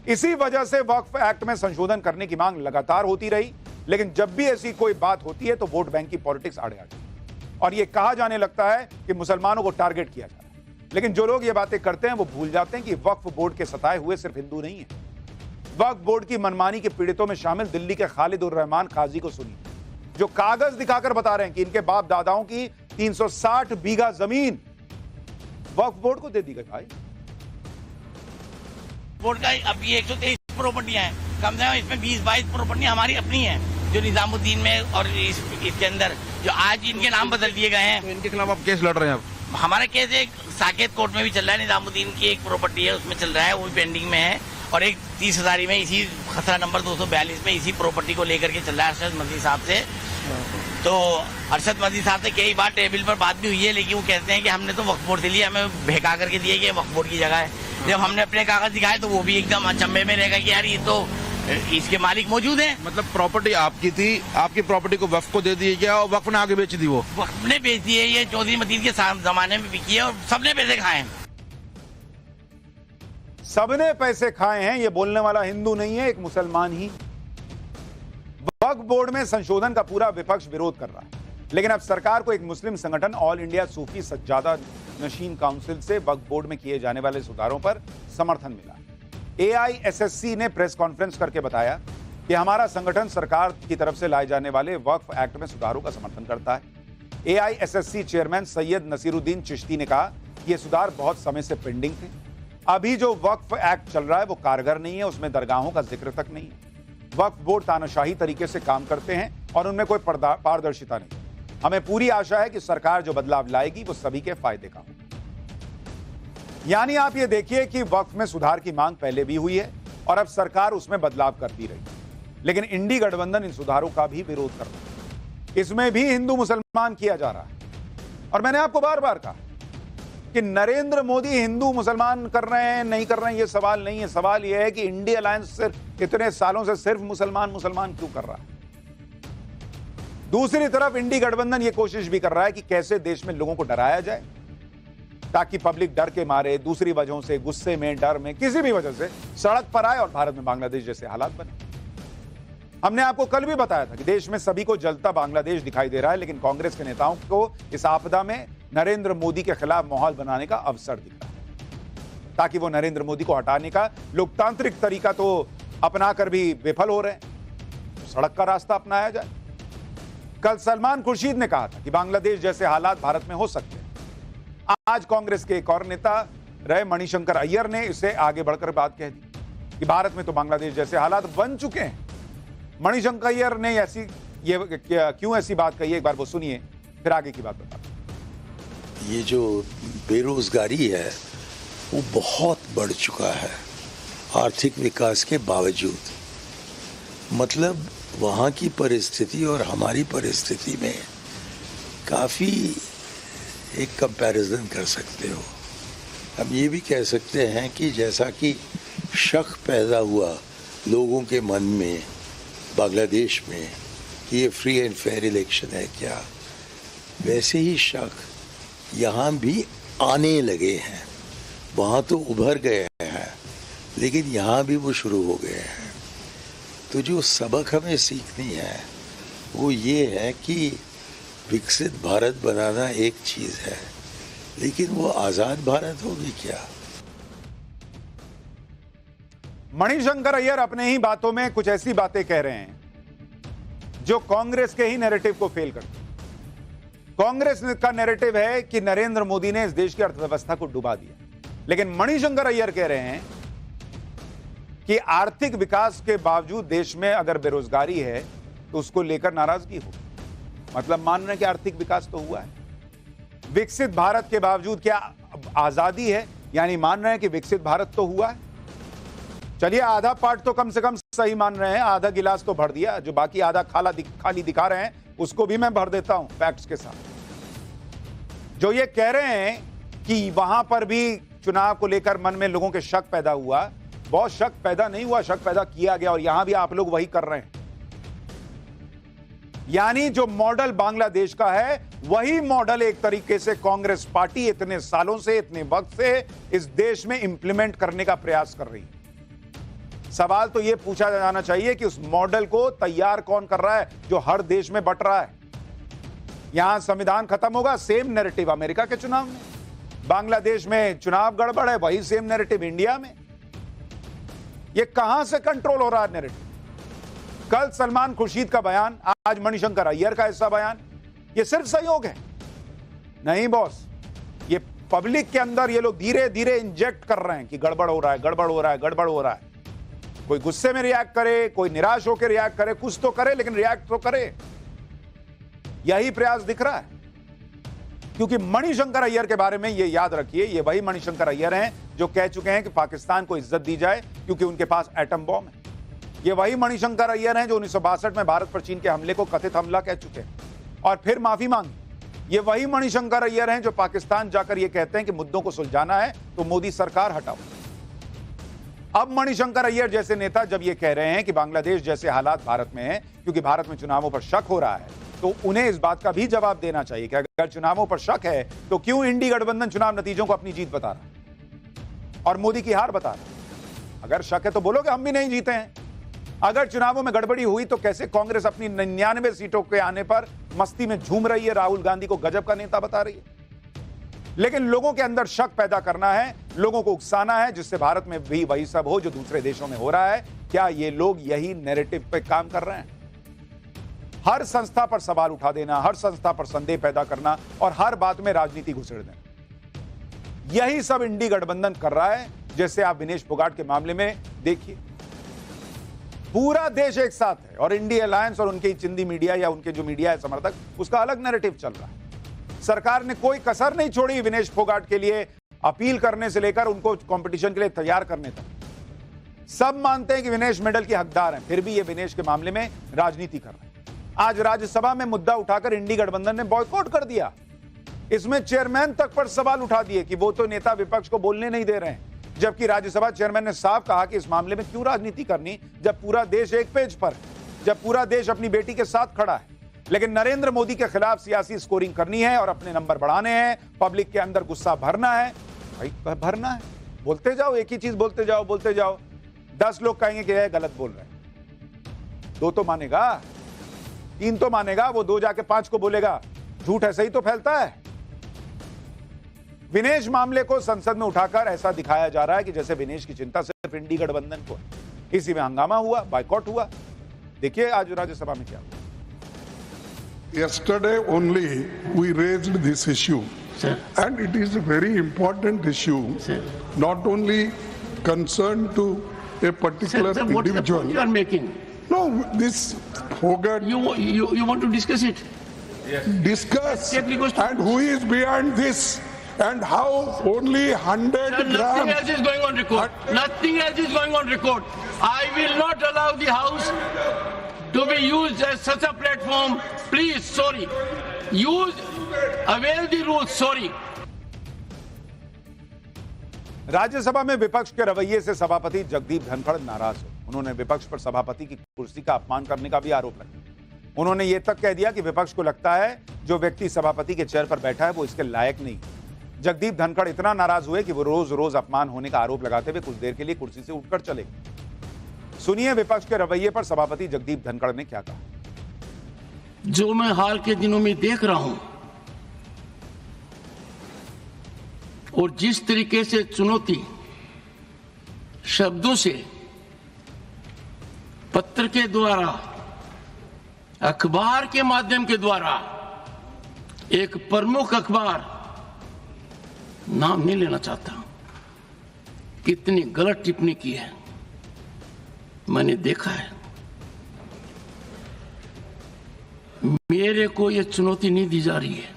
इसी वजह से वक्फ एक्ट में संशोधन करने की मांग लगातार होती रही, लेकिन जब भी ऐसी कोई बात होती है तो वोट बैंक की पॉलिटिक्स आड़े आ जाती और यह कहा जाने लगता है कि मुसलमानों को टारगेट किया जा रहा है। लेकिन जो लोग ये बातें करते हैं वो भूल जाते हैं कि वक्फ बोर्ड के सताए हुए सिर्फ हिंदू नहीं है। वक्फ बोर्ड की मनमानी के पीड़ितों में शामिल दिल्ली के खालिद उर रहमान काजी को सुनिए, जो कागज दिखाकर बता रहे हैं कि इनके बाप दादाओं की 360 बीघा जमीन वक्फ बोर्ड को दे दी गई। भाई बोर्ड का अब ये 123 प्रॉपर्टियां हैं, कम से कम इसमें 20-22 प्रॉपर्टियां हमारी अपनी हैं, जो निजामुद्दीन में और इसके अंदर जो आज इनके नाम बदल दिए गए हैं। तो इनके खिलाफ आप केस लड़ रहे हैं? हमारा केस एक साकेत कोर्ट में भी चल रहा है, निजामुद्दीन की एक प्रॉपर्टी है उसमें चल रहा है, वो भी पेंडिंग में है, और एक 30,000 में इसी खसरा नंबर 242 में इसी प्रॉपर्टी को लेकर के चल रहा है अरशद मदनी साहब से। तो अरशद मदनी साहब से कई बार टेबल पर बात भी हुई है, लेकिन वो कहते हैं कि हमने तो वक्फ बोर्ड से लिया, हमें बहका करके दिए कि वक्फ बोर्ड की जगह है। जब हमने अपने कागज दिखाए तो वो भी एकदम अचंभे में रहेगा कि यार ये तो इसके मालिक मौजूद हैं। मतलब प्रॉपर्टी आपकी थी, आपकी प्रॉपर्टी को वक्फ को दे दी गया और वक्फ ने आगे बेच दी। वो वक्फ ने बेच दी है, ये चौधरी मदीन के जमाने में बिकी है और सबने पैसे खाए हैं। सबने पैसे खाए हैं, ये बोलने वाला हिंदू नहीं है, एक मुसलमान ही। वक्फ बोर्ड में संशोधन का पूरा विपक्ष विरोध कर रहा है, लेकिन अब सरकार को एक मुस्लिम संगठन ऑल इंडिया सूफी सज्जादा नशीन काउंसिल से वक्फ बोर्ड में किए जाने वाले सुधारों पर समर्थन मिला। AISSC ने प्रेस कॉन्फ्रेंस करके बताया कि हमारा संगठन सरकार की तरफ से लाए जाने वाले वक्फ एक्ट में सुधारों का समर्थन करता है। AISSC चेयरमैन सैयद नसीरुद्दीन चिश्ती ने कहा कि ये सुधार बहुत समय से पेंडिंग थे। अभी जो वक्फ एक्ट चल रहा है वो कारगर नहीं है, उसमें दरगाहों का जिक्र तक नहीं है। वक्फ बोर्ड तानाशाही तरीके से काम करते हैं और उनमें कोई पारदर्शिता नहीं। हमें पूरी आशा है कि सरकार जो बदलाव लाएगी वो सभी के फायदे का होगा। यानी आप ये देखिए कि वक्फ में सुधार की मांग पहले भी हुई है और अब सरकार उसमें बदलाव करती रही, लेकिन इंडी गठबंधन इन सुधारों का भी विरोध कर रहा है। इसमें भी हिंदू मुसलमान किया जा रहा है। और मैंने आपको बार बार कहा कि नरेंद्र मोदी हिंदू मुसलमान कर रहे हैं नहीं कर रहे हैं, ये सवाल नहीं है। सवाल यह है कि इंडी अलायंस सिर्फ इतने सालों से सिर्फ मुसलमान मुसलमान क्यों कर रहा है। दूसरी तरफ इंडी गठबंधन ये कोशिश भी कर रहा है कि कैसे देश में लोगों को डराया जाए ताकि पब्लिक डर के मारे, दूसरी वजहों से, गुस्से में, डर में, किसी भी वजह से सड़क पर आए और भारत में बांग्लादेश जैसे हालात बने। हमने आपको कल भी बताया था कि देश में सभी को जलता बांग्लादेश दिखाई दे रहा है, लेकिन कांग्रेस के नेताओं को इस आपदा में नरेंद्र मोदी के खिलाफ माहौल बनाने का अवसर दिख रहा है, ताकि वो नरेंद्र मोदी को हटाने का लोकतांत्रिक तरीका तो अपनाकर भी विफल हो रहे हैं, सड़क का रास्ता अपनाया जाए। कल सलमान खुर्शीद ने कहा था कि बांग्लादेश जैसे हालात भारत में हो सकते हैं। आज कांग्रेस के एक और नेता रहे मणिशंकर अय्यर ने इससे आगे बढ़कर बात कह दी कि भारत में तो बांग्लादेश जैसे हालात बन चुके हैं। मणिशंकर अय्यर ने क्यों ऐसी बात कही है, एक बार वो सुनिए, फिर आगे की बात बता। ये जो बेरोजगारी है वो बहुत बढ़ चुका है आर्थिक विकास के बावजूद। मतलब वहाँ की परिस्थिति और हमारी परिस्थिति में काफ़ी एक कंपैरिजन कर सकते हो। हम ये भी कह सकते हैं कि जैसा कि शक पैदा हुआ लोगों के मन में बांग्लादेश में कि ये फ्री एंड फेयर इलेक्शन है क्या, वैसे ही शक यहाँ भी आने लगे हैं। वहाँ तो उभर गए हैं, लेकिन यहाँ भी वो शुरू हो गए हैं। तो जो सबक हमें सीखनी है वो ये है कि विकसित भारत बनाना एक चीज़ है, लेकिन वो आज़ाद भारत होगी क्या? मणिशंकर अय्यर अपने ही बातों में कुछ ऐसी बातें कह रहे हैं जो कांग्रेस के ही नैरेटिव को फेल करती है। कांग्रेस का नैरेटिव है कि नरेंद्र मोदी ने इस देश की अर्थव्यवस्था को डुबा दिया, लेकिन मणिशंकर अय्यर कह रहे हैं कि आर्थिक विकास के बावजूद देश में अगर बेरोजगारी है तो उसको लेकर नाराजगी हो। मतलब मान रहे हैं कि आर्थिक विकास तो हुआ है। विकसित भारत के बावजूद क्या आजादी है, यानी मान रहे हैं कि विकसित भारत तो हुआ है। चलिए आधा पार्ट तो कम से कम सही मान रहे हैं, आधा गिलास तो भर दिया, जो बाकी आधा खाली दिखा रहे हैं उसको भी मैं भर देता हूं फैक्ट्स के साथ। जो ये कह रहे हैं कि वहां पर भी चुनाव को लेकर मन में लोगों के शक पैदा हुआ, बहुत शक पैदा नहीं हुआ, शक पैदा किया गया, और यहां भी आप लोग वही कर रहे हैं। यानी जो मॉडल बांग्लादेश का है वही मॉडल एक तरीके से कांग्रेस पार्टी इतने सालों से, इतने वक्त से इस देश में इंप्लीमेंट करने का प्रयास कर रही है। सवाल तो यह पूछा जाना चाहिए कि उस मॉडल को तैयार कौन कर रहा है जो हर देश में बट रहा है। यहां संविधान खत्म होगा, सेम नैरेटिव अमेरिका के चुनाव में, बांग्लादेश में चुनाव गड़बड़ है, वही सेम नैरेटिव इंडिया में। यह कहां से कंट्रोल हो रहा है नैरेटिव? कल सलमान खुर्शीद का बयान, आज मणिशंकर अय्यर का ऐसा बयान, यह सिर्फ सहयोग है? नहीं बॉस, ये पब्लिक के अंदर ये लोग धीरे धीरे इंजेक्ट कर रहे हैं कि गड़बड़ हो रहा है, गड़बड़ हो रहा है, गड़बड़ हो रहा है। कोई गुस्से में रिएक्ट करे, कोई निराश होकर रिएक्ट करे, कुछ तो करे, लेकिन रिएक्ट तो करे। यही प्रयास दिख रहा है। क्योंकि मणिशंकर अय्यर के बारे में ये याद रखिए, ये वही मणिशंकर अय्यर हैं जो कह चुके हैं कि पाकिस्तान को इज्जत दी जाए क्योंकि उनके पास एटम बॉम्ब है। ये वही मणिशंकर अय्यर हैं जो 1962 में भारत पर चीन के हमले को कथित हमला कह चुके हैं और फिर माफी मांगी। ये वही मणिशंकर अय्यर हैं जो पाकिस्तान जाकर ये कहते हैं कि मुद्दों को सुलझाना है तो मोदी सरकार हटाओ। अब मणिशंकर अय्यर जैसे नेता जब ये कह रहे हैं कि बांग्लादेश जैसे हालात भारत में हैं क्योंकि भारत में चुनावों पर शक हो रहा है, तो उन्हें इस बात का भी जवाब देना चाहिए कि अगर चुनावों पर शक है तो क्यों इंडी गठबंधन चुनाव नतीजों को अपनी जीत बता रहा है और मोदी की हार बता रहा है? अगर शक है तो बोलोगे हम भी नहीं जीते हैं। अगर चुनावों में गड़बड़ी हुई तो कैसे कांग्रेस अपनी 99 सीटों के आने पर मस्ती में झूम रही है, राहुल गांधी को गजब का नेता बता रही है? लेकिन लोगों के अंदर शक पैदा करना है, लोगों को उकसाना है, जिससे भारत में भी वही सब हो जो दूसरे देशों में हो रहा है। क्या ये लोग यही नैरेटिव पे काम कर रहे हैं? हर संस्था पर सवाल उठा देना, हर संस्था पर संदेह पैदा करना और हर बात में राजनीति घुसेड़ देना, यही सब इंडी गठबंधन कर रहा है। जैसे आप विनेश फोगाट के मामले में देखिए, पूरा देश एक साथ है और इंडी अलायंस और उनके चिंदी मीडिया या उनके जो मीडिया है समर्थक, उसका अलग नैरेटिव चल रहा है। सरकार ने कोई कसर नहीं छोड़ी विनेश फोगाट के लिए अपील करने से लेकर उनको कंपटीशन के लिए तैयार करने तक। सब मानते हैं कि विनेश मेडल के हकदार हैं, फिर भी ये विनेश के मामले में राजनीति कर रहे हैं। आज राज्यसभा में मुद्दा उठाकर इंडी गठबंधन ने बॉयकॉट कर दिया। इसमें चेयरमैन तक पर सवाल उठा दिए कि वो तो नेता विपक्ष को बोलने नहीं दे रहे हैं, जबकि राज्यसभा चेयरमैन ने साफ कहा कि इस मामले में क्यों राजनीति करनी जब पूरा देश एक पेज पर है, जब पूरा देश अपनी बेटी के साथ खड़ा है। लेकिन नरेंद्र मोदी के खिलाफ सियासी स्कोरिंग करनी है और अपने नंबर बढ़ाने हैं, पब्लिक के अंदर गुस्सा भरना है। भाई भरना है, बोलते जाओ, एक ही चीज बोलते जाओ 10 लोग कहेंगे कि यह गलत बोल रहे हैं। 2 तो मानेगा, 3 तो मानेगा, वो 2 जाके 5 को बोलेगा। झूठ ऐसे ही तो फैलता है। विनेश मामले को संसद में उठाकर ऐसा दिखाया जा रहा है कि जैसे विनेश की चिंता सिर्फ इंडी गठबंधन को। इसी में हंगामा हुआ, बायकॉट हुआ। देखिए आज राज्यसभा में क्या हुआ। Yesterday only we raised this issue, Sir. and it is a very important issue, Sir. not only concerned to a particular Sir, what is the individual. point you are making? No, this Fogart You want to discuss it? discuss, Exactly goes to- and who is behind this, and how only 100 Sir, nothing grams. else is going on record. Nothing else is going on record. I will not allow the House to be used as such a platform. Please, sorry. Avail the rules, sorry. Rajya Sabha में विपक्ष के रवैये से सभापति जगदीप धनखड़ नाराज हो। उन्होंने विपक्ष पर सभापति की कुर्सी का अपमान करने का भी आरोप लगाया। उन्होंने ये तक कह दिया कि विपक्ष को लगता है जो व्यक्ति सभापति के चेयर पर बैठा है वो इसके लायक नहीं। जगदीप धनखड़ इतना नाराज हुए कि वो रोज रोज अपमान होने का आरोप लगाते हुए कुछ देर के लिए कुर्सी से उठकर चले गए। सुनिए विपक्ष के रवैये पर सभापति जगदीप धनखड़ ने क्या कहा। जो मैं हाल के दिनों में देख रहा हूं और जिस तरीके से चुनौती शब्दों से, पत्र के द्वारा, अखबार के माध्यम के द्वारा, एक प्रमुख अखबार, नाम नहीं लेना चाहता, कितनी गलत टिप्पणी की है मैंने देखा है। मेरे को यह चुनौती नहीं दी जा रही है,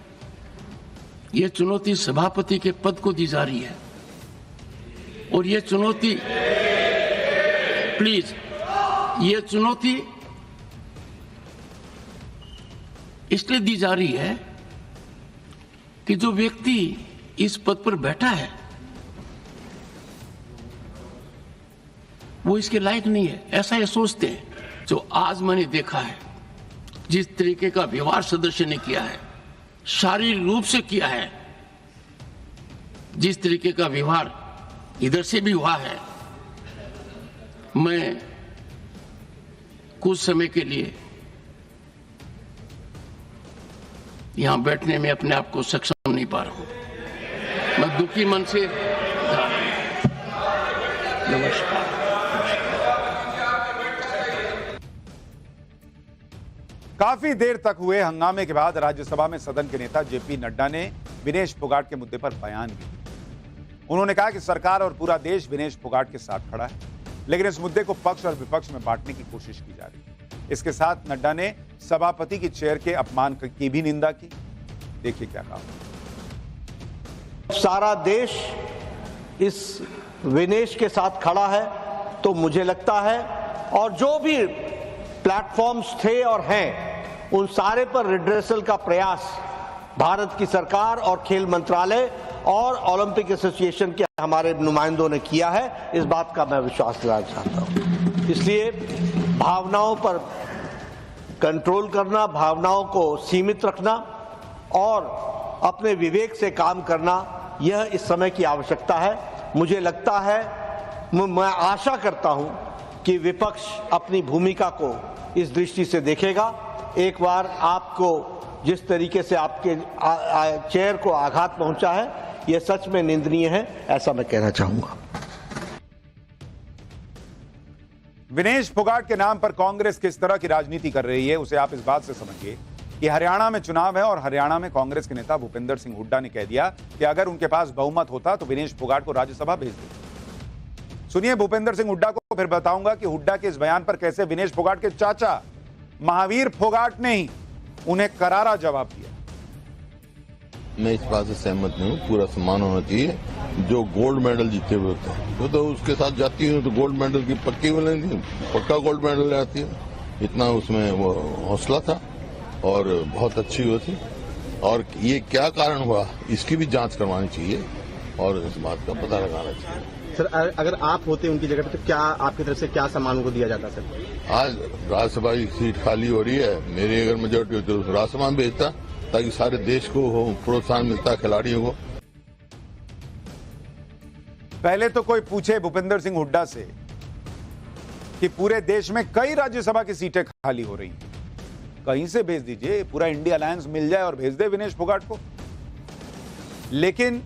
यह चुनौती सभापति के पद को दी जा रही है। और यह चुनौती, प्लीज, यह चुनौती इसलिए दी जा रही है कि जो व्यक्ति इस पद पर बैठा है वो इसके लायक नहीं है, ऐसा ये सोचते हैं। जो आज मैंने देखा है, जिस तरीके का व्यवहार सदस्य ने किया है, शारीरिक रूप से किया है, जिस तरीके का व्यवहार इधर से भी हुआ है, मैं कुछ समय के लिए यहां बैठने में अपने आप को सक्षम नहीं पा रहा हूं। मैं दुखी मन से नमस्कार। काफी देर तक हुए हंगामे के बाद राज्यसभा में सदन के नेता जेपी नड्डा ने विनेश फोगाट के मुद्दे पर बयान भी दिया। उन्होंने कहा कि सरकार और पूरा देश विनेश फोगाट के साथ खड़ा है, लेकिन इस मुद्दे को पक्ष और विपक्ष में बांटने की कोशिश की जा रही है। इसके साथ नड्डा ने सभापति की चेयर के अपमान की भी निंदा की। देखिए क्या कहा। सारा देश इस विनेश के साथ खड़ा है, तो मुझे लगता है, और जो भी प्लेटफॉर्म्स थे और हैं, उन सारे पर रिड्रेसल का प्रयास भारत की सरकार और खेल मंत्रालय और ओलंपिक एसोसिएशन के हमारे नुमाइंदों ने किया है। इस बात का मैं विश्वास दिलाना चाहता हूं। इसलिए भावनाओं पर कंट्रोल करना, भावनाओं को सीमित रखना और अपने विवेक से काम करना, यह इस समय की आवश्यकता है। मुझे लगता है, मैं आशा करता हूं कि विपक्ष अपनी भूमिका को इस दृष्टि से देखेगा। एक बार आपको जिस तरीके से आपके चेयर को आघात पहुंचा है, यह सच में निंदनीय है, ऐसा मैं कहना चाहूंगा। विनेश फोगाट के नाम पर कांग्रेस किस तरह की राजनीति कर रही है, उसे आप इस बात से समझिए कि हरियाणा में चुनाव है और हरियाणा में कांग्रेस के नेता भूपेंद्र सिंह हुड्डा ने कह दिया कि अगर उनके पास बहुमत होता तो विनेश फोगाट को राज्यसभा भेज देते। सुनिए भूपेंद्र सिंह हुड्डा को, फिर बताऊंगा कि हुड्डा के इस बयान पर कैसे विनेश फोगाट के चाचा महावीर फोगाट ने ही उन्हें करारा जवाब दिया। मैं इस बात से सहमत नहीं हूँ। पूरा सम्मान होना चाहिए जो गोल्ड मेडल जीते हुए होते हैं, तो उसके साथ जाती हूँ तो गोल्ड मेडल की पक्का गोल्ड मेडल ले आती है। इतना उसमें वो हौसला था और बहुत अच्छी हुई थी। और ये क्या कारण हुआ, इसकी भी जांच करवानी चाहिए और इस बात का पता लगाना चाहिए। सर, अगर आप होते उनकी जगह पे तो क्या आपकी तरफ से क्या सम्मान को दिया जाता सर? आज राज्यसभा की सीट खाली हो रही है, मेरी अगर मेजोरिटी होती तो राज्यसभा में भेजता ताकि सारे देश को प्रोत्साहन मिलता खिलाड़ियों को। पहले तो कोई पूछे भूपेंद्र सिंह हुड्डा से कि पूरे देश में कई राज्यसभा की सीटें खाली हो रही हैं, कहीं से भेज दीजिए, पूरा इंडिया अलायंस मिल जाए और भेज दे विनेश फोगाट को। लेकिन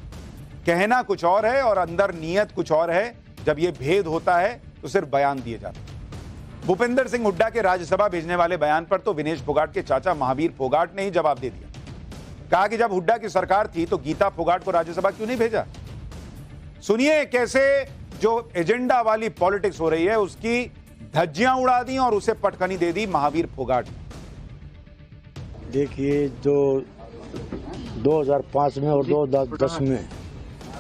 कहना कुछ और है और अंदर नीयत कुछ और है। जब यह भेद होता है तो सिर्फ बयान दिए जाते हैं। भूपेंद्र सिंह हुड्डा के राज्यसभा भेजने वाले बयान पर तो विनेश फोगाट के चाचा महावीर फोगाट ने ही जवाब दे दिया। कहा कि जब हुड्डा की सरकार थी तो गीता फोगाट को राज्यसभा क्यों नहीं भेजा। सुनिए कैसे जो एजेंडा वाली पॉलिटिक्स हो रही है उसकी धज्जियां उड़ा दी और उसे पटकनी दे दी महावीर फोगाट। देखिए, जो 2005 में और 2010 में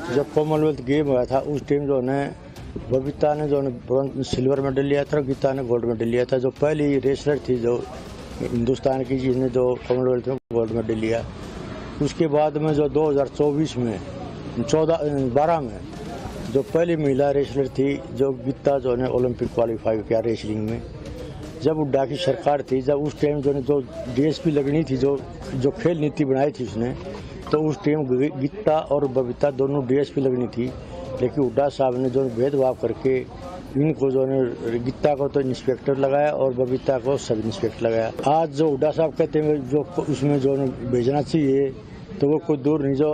जब कॉमनवेल्थ गेम हुआ था उस टाइम जो है बबीता ने जो सिल्वर मेडल लिया था, गीता ने गोल्ड मेडल लिया था। जो पहली रेसलर थी जो हिंदुस्तान की जिसने जो कॉमनवेल्थ में गोल्ड मेडल लिया। उसके बाद में जो 2024 में 12 में जो पहली महिला रेसलर थी जो गीता जो ने ओलंपिक क्वालिफाई किया रेसलिंग में। जब हुड्डा की सरकार थी, जब उस टाइम जो डीएसपी लगनी थी, जो खेल नीति बनाई थी उसने, तो उस टाइम गीता और बबीता दोनों डीएसपी लगनी थी। लेकिन हुड्डा साहब ने जो भेदभाव करके इनको जो ने गीता को तो इंस्पेक्टर लगाया और बबीता को सब इंस्पेक्टर लगाया। आज जो हुड्डा साहब कहते हैं जो उसमें जो भेजना चाहिए तो वो कोई दूर नहीं। जो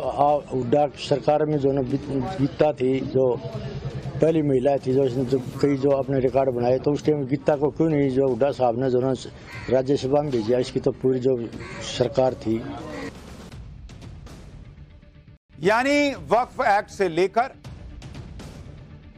हुड्डा सरकार में जो गीता थी जो पहली महिला थी जो कई जो अपने रिकॉर्ड बनाए, तो उस टाइम गीता को क्यों नहीं जो हुड्डा साहब ने जो राज्यसभा में भेजा। इसकी तो पूरी जो सरकार थी। यानी वक्फ एक्ट से लेकर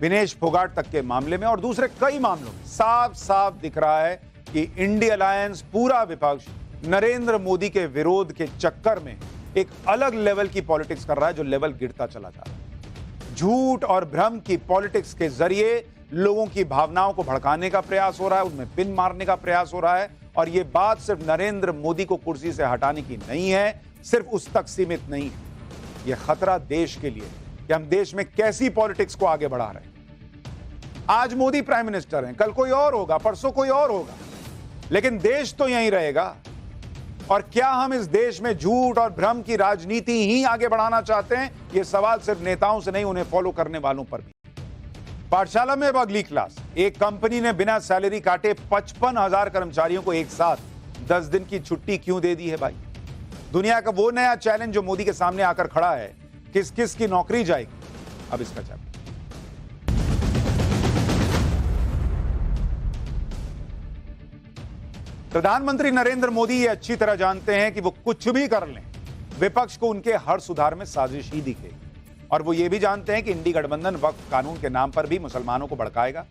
विनेश फोगाट तक के मामले में और दूसरे कई मामलों में साफ साफ दिख रहा है कि इंडिया अलायंस पूरा विपक्ष नरेंद्र मोदी के विरोध के चक्कर में एक अलग लेवल की पॉलिटिक्स कर रहा है, जो लेवल गिरता चला जा रहा है। झूठ और भ्रम की पॉलिटिक्स के जरिए लोगों की भावनाओं को भड़काने का प्रयास हो रहा है, उनमें पिन मारने का प्रयास हो रहा है। और यह बात सिर्फ नरेंद्र मोदी को कुर्सी से हटाने की नहीं है, सिर्फ उस तक सीमित नहीं है। यह खतरा देश के लिए कि हम देश में कैसी पॉलिटिक्स को आगे बढ़ा रहे हैं। आज मोदी प्राइम मिनिस्टर हैं, कल कोई और होगा, परसों कोई और होगा, लेकिन देश तो यहीं रहेगा। और क्या हम इस देश में झूठ और भ्रम की राजनीति ही आगे बढ़ाना चाहते हैं? यह सवाल सिर्फ नेताओं से नहीं, उन्हें फॉलो करने वालों पर भी। पाठशाला में अब अगली क्लास। एक कंपनी ने बिना सैलरी काटे 55,000 कर्मचारियों को एक साथ 10 दिन की छुट्टी क्यों दे दी है भाई? दुनिया का वो नया चैलेंज जो मोदी के सामने आकर खड़ा है, किस किस की नौकरी जाएगी? अब इसका जवाब। प्रधानमंत्री नरेंद्र मोदी ये अच्छी तरह जानते हैं कि वो कुछ भी कर लें, विपक्ष को उनके हर सुधार में साजिश ही दिखेगी। और वो ये भी जानते हैं कि इंडी गठबंधन वक्फ कानून के नाम पर भी मुसलमानों को भड़काएगा,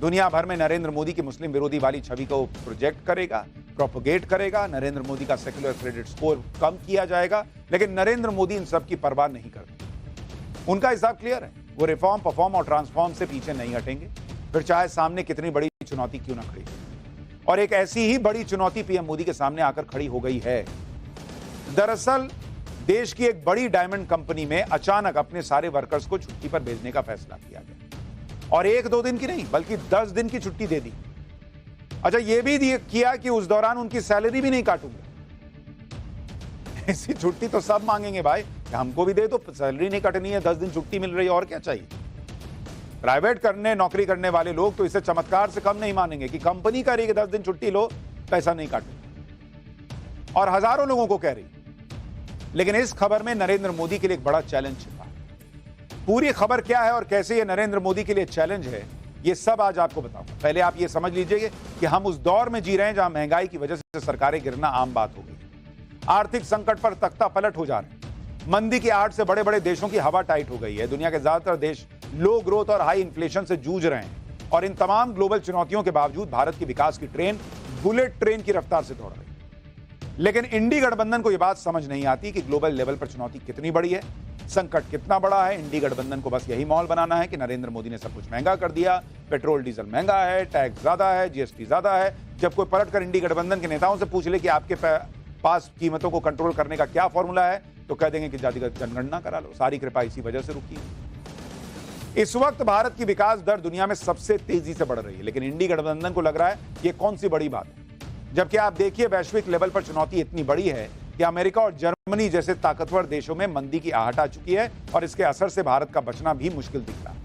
दुनिया भर में नरेंद्र मोदी की मुस्लिम विरोधी वाली छवि को प्रोजेक्ट करेगा, प्रोपोगेट करेगा। नरेंद्र मोदी का सेक्युलर क्रेडिट स्कोर कम किया जाएगा, लेकिन नरेंद्र मोदी इन सब की परवाह नहीं करते। उनका हिसाब क्लियर है, वो रिफॉर्म, परफॉर्म और ट्रांसफॉर्म से पीछे नहीं हटेंगे, फिर चाहे सामने कितनी बड़ी चुनौती क्यों ना खड़ी। और एक ऐसी ही बड़ी चुनौती पीएम मोदी के सामने आकर खड़ी हो गई है। दरअसल देश की एक बड़ी डायमंड कंपनी में अचानक अपने सारे वर्कर्स को छुट्टी पर भेजने का फैसला किया गया, और 1-2 दिन की नहीं बल्कि 10 दिन की छुट्टी दे दी। अच्छा, यह भी किया कि उस दौरान उनकी सैलरी भी नहीं काटूंगा। ऐसी छुट्टी तो सब मांगेंगे भाई, हमको भी दे दो, सैलरी नहीं कटनी है, 10 दिन छुट्टी मिल रही है, और क्या चाहिए। प्राइवेट नौकरी करने वाले लोग तो इसे चमत्कार से कम नहीं मानेंगे कि कंपनी कह रही है कि 10 दिन छुट्टी लो, पैसा नहीं काटो, और हजारों लोगों को कह रही। लेकिन इस खबर में नरेंद्र मोदी के लिए एक बड़ा चैलेंज छिपा है। पूरी खबर क्या है और कैसे ये नरेंद्र मोदी के लिए चैलेंज है, ये सब आज आपको बताऊंगा। पहले आप ये समझ लीजिए कि हम उस दौर में जी रहे हैं जहां महंगाई की वजह से सरकारें गिरना आम बात हो गई, आर्थिक संकट पर तख्ता पलट हो जा रहे हैं, मंदी की आहट से बड़े बड़े देशों की हवा टाइट हो गई है, दुनिया के ज्यादातर देश लो ग्रोथ और हाई इन्फ्लेशन से जूझ रहे हैं, और इन तमाम ग्लोबल चुनौतियों के बावजूद भारत की विकास की ट्रेन बुलेट ट्रेन की रफ्तार से दौड़ रही है। लेकिन इंडी गठबंधन को यह बात समझ नहीं आती कि ग्लोबल लेवल पर चुनौती कितनी बड़ी है, संकट कितना बड़ा है। इंडी गठबंधन को बस यही मॉल बनाना है कि नरेंद्र मोदी ने सब कुछ महंगा कर दिया, पेट्रोल डीजल महंगा है, टैक्स ज्यादा है, जीएसटी ज्यादा है। जब कोई पलटकर इंडी गठबंधन के नेताओं से पूछ ले कि आपके पास कीमतों को कंट्रोल करने का क्या फॉर्मूला है, तो कह देंगे कि जातिगत जनगणना करा लो, सारी कृपा इसी वजह से रुकी है। इस वक्त भारत की विकास दर दुनिया में सबसे तेजी से बढ़ रही है, लेकिन इंडी गठबंधन को लग रहा है ये कौन सी बड़ी बात है। जबकि आप देखिए वैश्विक लेवल पर चुनौती इतनी बड़ी है कि अमेरिका और जर्मनी जैसे ताकतवर देशों में मंदी की आहट आ चुकी है, और इसके असर से भारत का बचना भी मुश्किल दिख रहा है।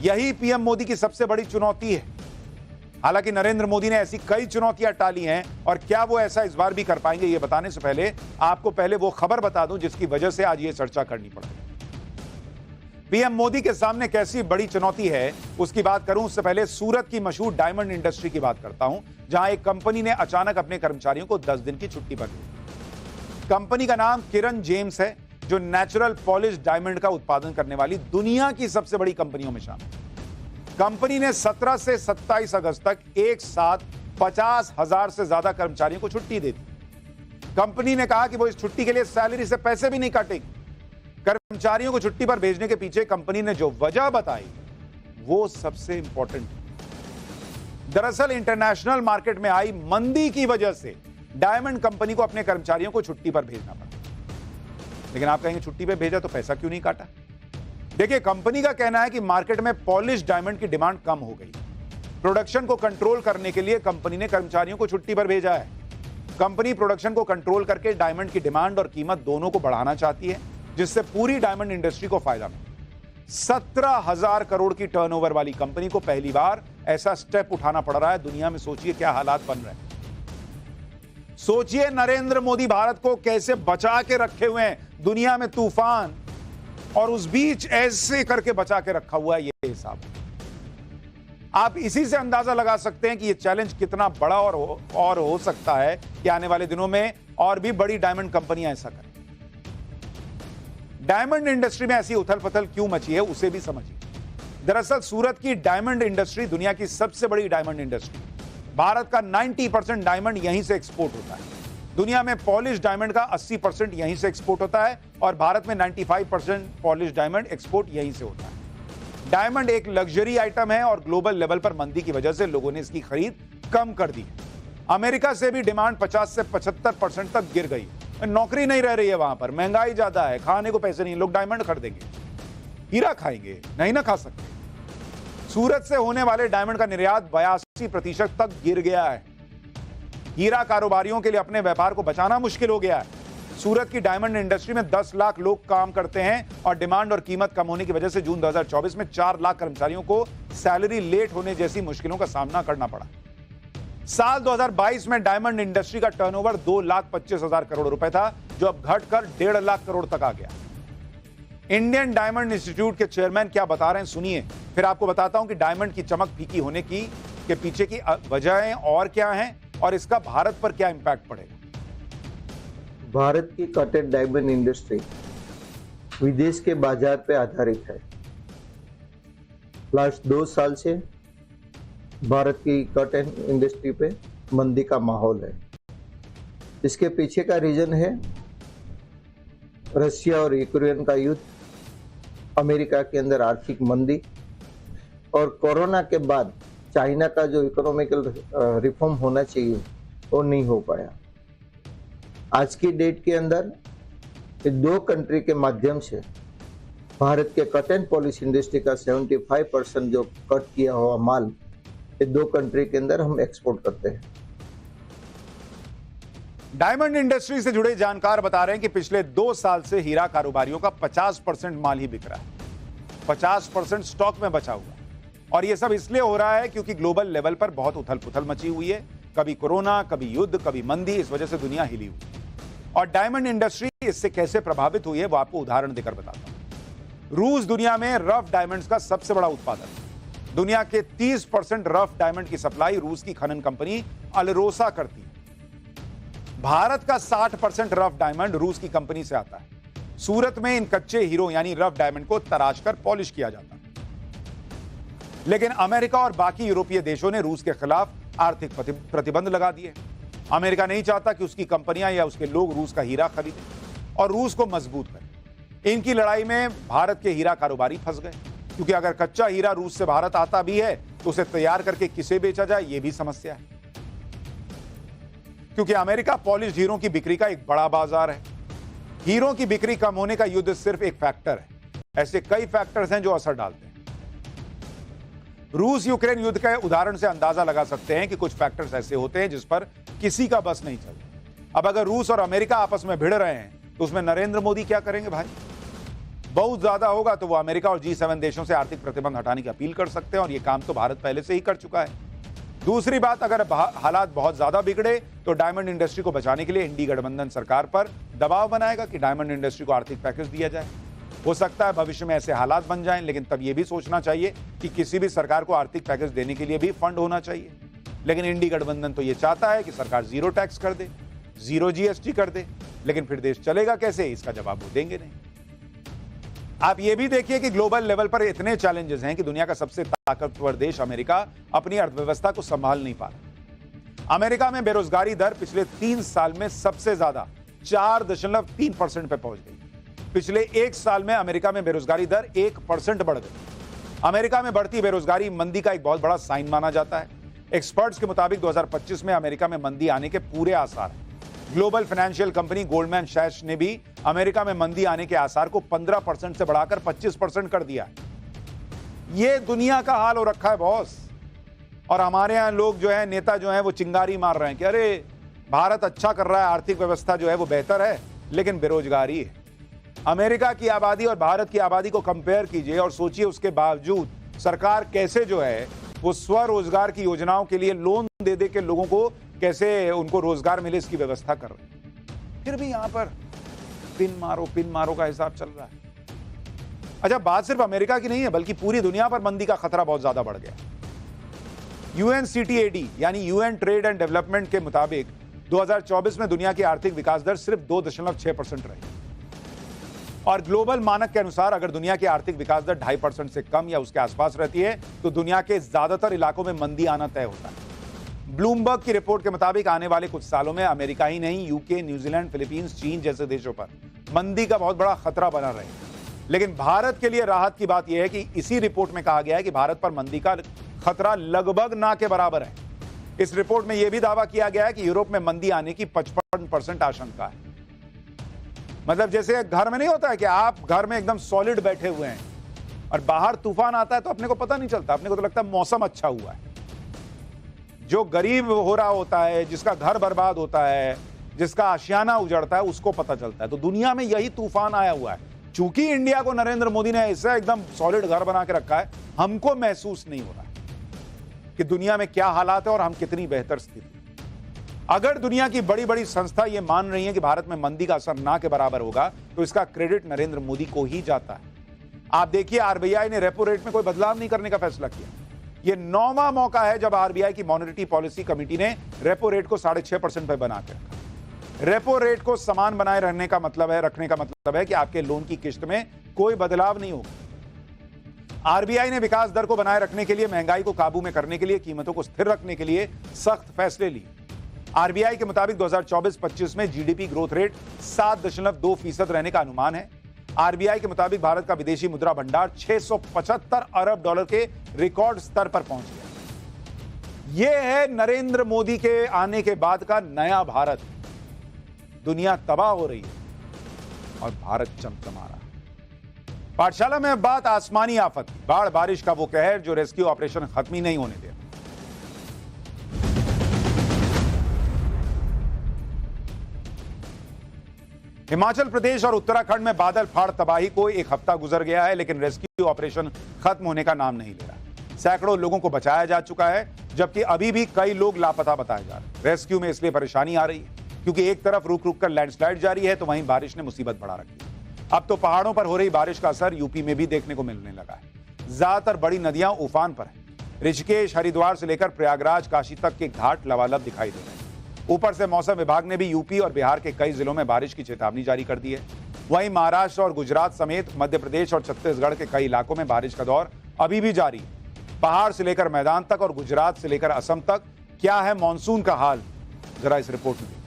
यही पीएम मोदी की सबसे बड़ी चुनौती है हालांकि नरेंद्र मोदी ने ऐसी कई चुनौतियां टाली हैं और क्या वो ऐसा इस बार भी कर पाएंगे, ये बताने से पहले आपको पहले वो खबर बता दूं जिसकी वजह से आज ये चर्चा करनी पड़ रही है। पीएम मोदी के सामने कैसी बड़ी चुनौती है उसकी बात करूं उससे पहले सूरत की मशहूर डायमंड इंडस्ट्री की बात करता हूं, जहां एक कंपनी ने अचानक अपने कर्मचारियों को 10 दिन की छुट्टी पर दी। कंपनी का नाम किरण जेम्स है, जो नेचुरल पॉलिश डायमंड का उत्पादन करने वाली दुनिया की सबसे बड़ी कंपनियों में शामिल है। कंपनी ने 17 से 27 अगस्त तक एक साथ 50,000 से ज्यादा कर्मचारियों को छुट्टी दे दी। कंपनी ने कहा कि वो इस छुट्टी के लिए सैलरी से पैसे भी नहीं काटेगी। कर्मचारियों को छुट्टी पर भेजने के पीछे कंपनी ने जो वजह बताई वो सबसे इंपॉर्टेंट है। दरअसल इंटरनेशनल मार्केट में आई मंदी की वजह से डायमंड कंपनी को अपने कर्मचारियों को छुट्टी पर भेजना पड़ा। लेकिन आप कहेंगे छुट्टी पर भेजा तो पैसा क्यों नहीं काटा? देखिए, कंपनी का कहना है कि मार्केट में पॉलिश डायमंड की डिमांड कम हो गई। प्रोडक्शन को कंट्रोल करने के लिए कंपनी ने कर्मचारियों को छुट्टी पर भेजा है। कंपनी प्रोडक्शन को कंट्रोल करके डायमंड की डिमांड और कीमत दोनों को बढ़ाना चाहती है, जिससे पूरी डायमंड इंडस्ट्री को फायदा मिले। 17,000 करोड़ की टर्नओवर वाली कंपनी को पहली बार ऐसा स्टेप उठाना पड़ रहा है। दुनिया में सोचिए क्या हालात बन रहे हैं। सोचिए नरेंद्र मोदी भारत को कैसे बचा के रखे हुए हैं, दुनिया में तूफान, और उस बीच ऐसे करके बचा के रखा हुआ है। ये हिसाब आप इसी से अंदाजा लगा सकते हैं कि ये चैलेंज कितना बड़ा और हो सकता है कि आने वाले दिनों में और भी बड़ी डायमंड कंपनियां ऐसा करें। डायमंड इंडस्ट्री में ऐसी उथल पुथल क्यों मची है उसे भी समझिए। दरअसल सूरत की डायमंड इंडस्ट्री दुनिया की सबसे बड़ी डायमंड इंडस्ट्री। भारत का 90% डायमंड यहीं से एक्सपोर्ट होता है। दुनिया में पॉलिश डायमंड का 80% यहीं से एक्सपोर्ट होता है और भारत में 95% पॉलिश डायमंड एक्सपोर्ट यहीं से होता है। डायमंड एक लग्जरी आइटम है और ग्लोबल लेवल पर मंदी की वजह से लोगों ने इसकी खरीद कम कर दी। अमेरिका से भी डिमांड 50 से 75% तक गिर गई। नौकरी नहीं रह रही है वहां पर, महंगाई ज्यादा है, खाने को पैसे नहीं, लोग डायमंड खरीदेंगे, हीरा खाएंगे, नहीं ना खा सकते। सूरत से होने वाले डायमंड का निर्यात 82% तक गिर गया है। हीरा कारोबारियों के लिए अपने व्यापार को बचाना मुश्किल हो गया है। सूरत की डायमंड इंडस्ट्री में 10 लाख लोग काम करते हैं और डिमांड और कीमत कम होने की वजह से जून 2024 में 4 लाख कर्मचारियों को सैलरी लेट होने जैसी मुश्किलों का सामना करना पड़ा। साल 2022 में डायमंड इंडस्ट्री का टर्नओवर 2,25,000 करोड़ रुपए था, जो अब घटकर 1.5 लाख करोड़ तक आ गया। इंडियन डायमंड इंस्टीट्यूट के चेयरमैन क्या बता रहे हैं सुनिए, फिर आपको बताता हूं कि डायमंड की चमक फीकी होने के पीछे की वजहें और क्या हैं और इसका भारत पर क्या इंपैक्ट पड़ेगा। भारत की कटेड डायमंड इंडस्ट्री विदेश के बाजार पे आधारित है। लास्ट 2 साल से भारत की कटेड इंडस्ट्री पे मंदी का माहौल है। इसके पीछे का रीजन है रशिया और यूक्रेन का युद्ध, अमेरिका के अंदर आर्थिक मंदी और कोरोना के बाद चाइना का जो इकोनॉमिकल रिफॉर्म होना चाहिए वो नहीं हो पाया। आज की डेट के अंदर ये 2 कंट्री के माध्यम से भारत के कट एंड पॉलिश इंडस्ट्री का 75% जो कट किया हुआ माल ये 2 कंट्री के अंदर हम एक्सपोर्ट करते हैं। डायमंड इंडस्ट्री से जुड़े जानकार बता रहे हैं कि पिछले 2 साल से हीरा कारोबारियों का 50% माल ही बिक रहा है, 50% स्टॉक में बचा हुआ। और यह सब इसलिए हो रहा है क्योंकि ग्लोबल लेवल पर बहुत उथल पुथल मची हुई है। कभी कोरोना, कभी युद्ध, कभी मंदी, इस वजह से दुनिया हिली हुई। और डायमंड इंडस्ट्री इससे कैसे प्रभावित हुई है वो आपको उदाहरण देकर बताता हूं। रूस दुनिया में रफ डायमंड्स का सबसे बड़ा उत्पादक है। दुनिया के 30% रफ डायमंड की सप्लाई रूस की खनन कंपनी अल्रोसा करती है। भारत का 60% रफ डायमंड रूस की कंपनी से आता है। सूरत में इन कच्चे हीरो यानी रफ डायमंड को तराश कर पॉलिश किया जाता है। लेकिन अमेरिका और बाकी यूरोपीय देशों ने रूस के खिलाफ आर्थिक प्रतिबंध लगा दिए। अमेरिका नहीं चाहता कि उसकी कंपनियां या उसके लोग रूस का हीरा खरीदें और रूस को मजबूत करें। इनकी लड़ाई में भारत के हीरा कारोबारी फंस गए, क्योंकि अगर कच्चा हीरा रूस से भारत आता भी है तो उसे तैयार करके किसे बेचा जाए यह भी समस्या है, क्योंकि अमेरिका पॉलिश हीरों की बिक्री का एक बड़ा बाजार है। हीरों की बिक्री कम होने का युद्ध सिर्फ एक फैक्टर है, ऐसे कई फैक्टर्स हैं जो असर डालते हैं। रूस यूक्रेन युद्ध के उदाहरण से अंदाजा लगा सकते हैं कि कुछ फैक्टर्स ऐसे होते हैं जिस पर किसी का बस नहीं चलता। अब अगर रूस और अमेरिका आपस में भिड़ रहे हैं तो उसमें नरेंद्र मोदी क्या करेंगे भाई? बहुत ज्यादा होगा तो वो अमेरिका और G7 देशों से आर्थिक प्रतिबंध हटाने की अपील कर सकते हैं और यह काम तो भारत पहले से ही कर चुका है। दूसरी बात, अगर हालात बहुत ज्यादा बिगड़े तो डायमंड इंडस्ट्री को बचाने के लिए इंडी गठबंधन सरकार पर दबाव बनाएगा कि डायमंड इंडस्ट्री को आर्थिक पैकेज दिया जाए। हो सकता है भविष्य में ऐसे हालात बन जाएं, लेकिन तब यह भी सोचना चाहिए कि किसी भी सरकार को आर्थिक पैकेज देने के लिए भी फंड होना चाहिए। लेकिन इंडी गठबंधन तो यह चाहता है कि सरकार जीरो टैक्स कर दे, जीरो जीएसटी कर दे, लेकिन फिर देश चलेगा कैसे, इसका जवाब वो देंगे नहीं। आप ये भी देखिए कि ग्लोबल लेवल पर इतने चैलेंजेस हैं कि दुनिया का सबसे ताकतवर देश अमेरिका अपनी अर्थव्यवस्था को संभाल नहीं पा रहा। अमेरिका में बेरोजगारी दर पिछले 3 साल में सबसे ज्यादा 4.3% पे पहुंच गई। पिछले 1 साल में अमेरिका में बेरोजगारी दर 1% बढ़ गई। अमेरिका में बढ़ती बेरोजगारी मंदी का एक बहुत बड़ा साइन माना जाता है। एक्सपर्ट्स के मुताबिक 2025 में अमेरिका में मंदी आने के पूरे आसार हैं। ग्लोबल फाइनेंशियल कंपनी गोल्डमैन सैक्स ने भी अमेरिका में मंदी आने के आसार को 15% से बढ़ाकर 25% कर दिया है। यह दुनिया का हाल हो रखा है बॉस। और हमारे यहां लोग जो है, नेता जो है, वो चिंगारी मार रहे हैं कि अरे भारत अच्छा कर रहा है, आर्थिक व्यवस्था जो है वो बेहतर है, लेकिन बेरोजगारी है। अमेरिका की आबादी और भारत की आबादी को कंपेयर कीजिए और सोचिए उसके बावजूद सरकार कैसे जो है वो स्वरोजगार की योजनाओं के लिए लोन दे दे के लोगों को कैसे उनको रोजगार मिले, इसकी व्यवस्था कर रहे हैं। फिर भी यहां पर पिन मारो का हिसाब चल रहा है। अच्छा, बात सिर्फ अमेरिका की नहीं है, बल्कि पूरी दुनिया पर मंदी का खतरा बहुत ज्यादा बढ़ गया। UNCTAD यानी यूएन ट्रेड एंड डेवलपमेंट के मुताबिक 2024 में दुनिया की आर्थिक विकास दर सिर्फ 2.6% रही। और ग्लोबल मानक के अनुसार अगर दुनिया की आर्थिक विकास दर 2.5% से कम या उसके आसपास रहती है तो दुनिया के ज्यादातर इलाकों में मंदी आना तय होता है। ब्लूमबर्ग की रिपोर्ट के मुताबिक आने वाले कुछ सालों में अमेरिका ही नहीं, यूके, न्यूजीलैंड, फिलीपींस, चीन जैसे देशों पर मंदी का बहुत बड़ा खतरा बना रहेगा। लेकिन भारत के लिए राहत की बात यह है कि इसी रिपोर्ट में कहा गया है कि भारत पर मंदी का खतरा लगभग ना के बराबर है। इस रिपोर्ट में यह भी दावा किया गया है कि यूरोप में मंदी आने की 55% आशंका है। मतलब जैसे घर में नहीं होता है कि आप घर में एकदम सॉलिड बैठे हुए हैं और बाहर तूफान आता है तो अपने को पता नहीं चलता, अपने को तो लगता है मौसम अच्छा हुआ है। जो गरीब हो रहा होता है, जिसका घर बर्बाद होता है, जिसका आशियाना उजड़ता है, उसको पता चलता है। तो दुनिया में यही तूफान आया हुआ है। चूंकि इंडिया को नरेंद्र मोदी ने ऐसा एकदम सॉलिड घर बना के रखा है, हमको महसूस नहीं हो रहा है कि दुनिया में क्या हालात है और हम कितनी बेहतर स्थिति। अगर दुनिया की बड़ी बड़ी संस्था ये मान रही है कि भारत में मंदी का असर ना के बराबर होगा, तो इसका क्रेडिट नरेंद्र मोदी को ही जाता है। आप देखिए, आरबीआई ने रेपो रेट में कोई बदलाव नहीं करने का फैसला किया। यह 9वां मौका है जब आरबीआई की मॉनेटरी पॉलिसी कमेटी ने रेपो रेट को 6.5% पर बना के रखा। रेपो रेट को समान बनाए रखने का मतलब है कि आपके लोन की किस्त में कोई बदलाव नहीं होगा। आरबीआई ने विकास दर को बनाए रखने के लिए, महंगाई को काबू में करने के लिए, कीमतों को स्थिर रखने के लिए सख्त फैसले लिए। आरबीआई के मुताबिक 2024-25 में जीडीपी ग्रोथ रेट 7.2% रहने का अनुमान है। आरबीआई के मुताबिक भारत का विदेशी मुद्रा भंडार $675 अरब के रिकॉर्ड स्तर पर पहुंच गया। यह है नरेंद्र मोदी के आने के बाद का नया भारत। दुनिया तबाह हो रही है और भारत चमचमा रहा है। पाठशाला में बात आसमानी आफत, बाढ़ बारिश का वो कहर जो रेस्क्यू ऑपरेशन खत्म ही नहीं होने दे। हिमाचल प्रदेश और उत्तराखंड में बादल फाड़ तबाही को 1 हफ्ता गुजर गया है, लेकिन रेस्क्यू ऑपरेशन खत्म होने का नाम नहीं ले रहा। सैकड़ों लोगों को बचाया जा चुका है, जबकि अभी भी कई लोग लापता बताए जा रहे हैं। रेस्क्यू में इसलिए परेशानी आ रही है क्योंकि एक तरफ रुक रुक कर लैंडस्लाइड जारी है, तो वहीं बारिश ने मुसीबत बढ़ा रखी है। अब तो पहाड़ों पर हो रही बारिश का असर यूपी में भी देखने को मिलने लगा है। ज्यादातर बड़ी नदियां उफान पर है। ऋषिकेश, हरिद्वार से लेकर प्रयागराज, काशी तक के घाट लबालब दिखाई दे रहे हैं। ऊपर से मौसम विभाग ने भी यूपी और बिहार के कई जिलों में बारिश की चेतावनी जारी कर दी है। वहीं महाराष्ट्र और गुजरात समेत मध्य प्रदेश और छत्तीसगढ़ के कई इलाकों में बारिश का दौर अभी भी जारी है। पहाड़ से लेकर मैदान तक और गुजरात से लेकर असम तक क्या है मॉनसून का हाल, जरा इस रिपोर्ट में।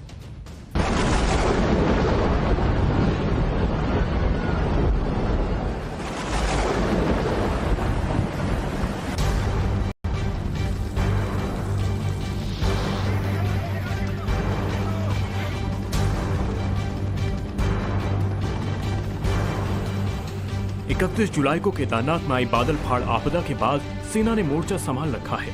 जुलाई को केदारनाथ में आई बादल फाड़ आपदा के बाद सेना ने मोर्चा संभाल रखा है।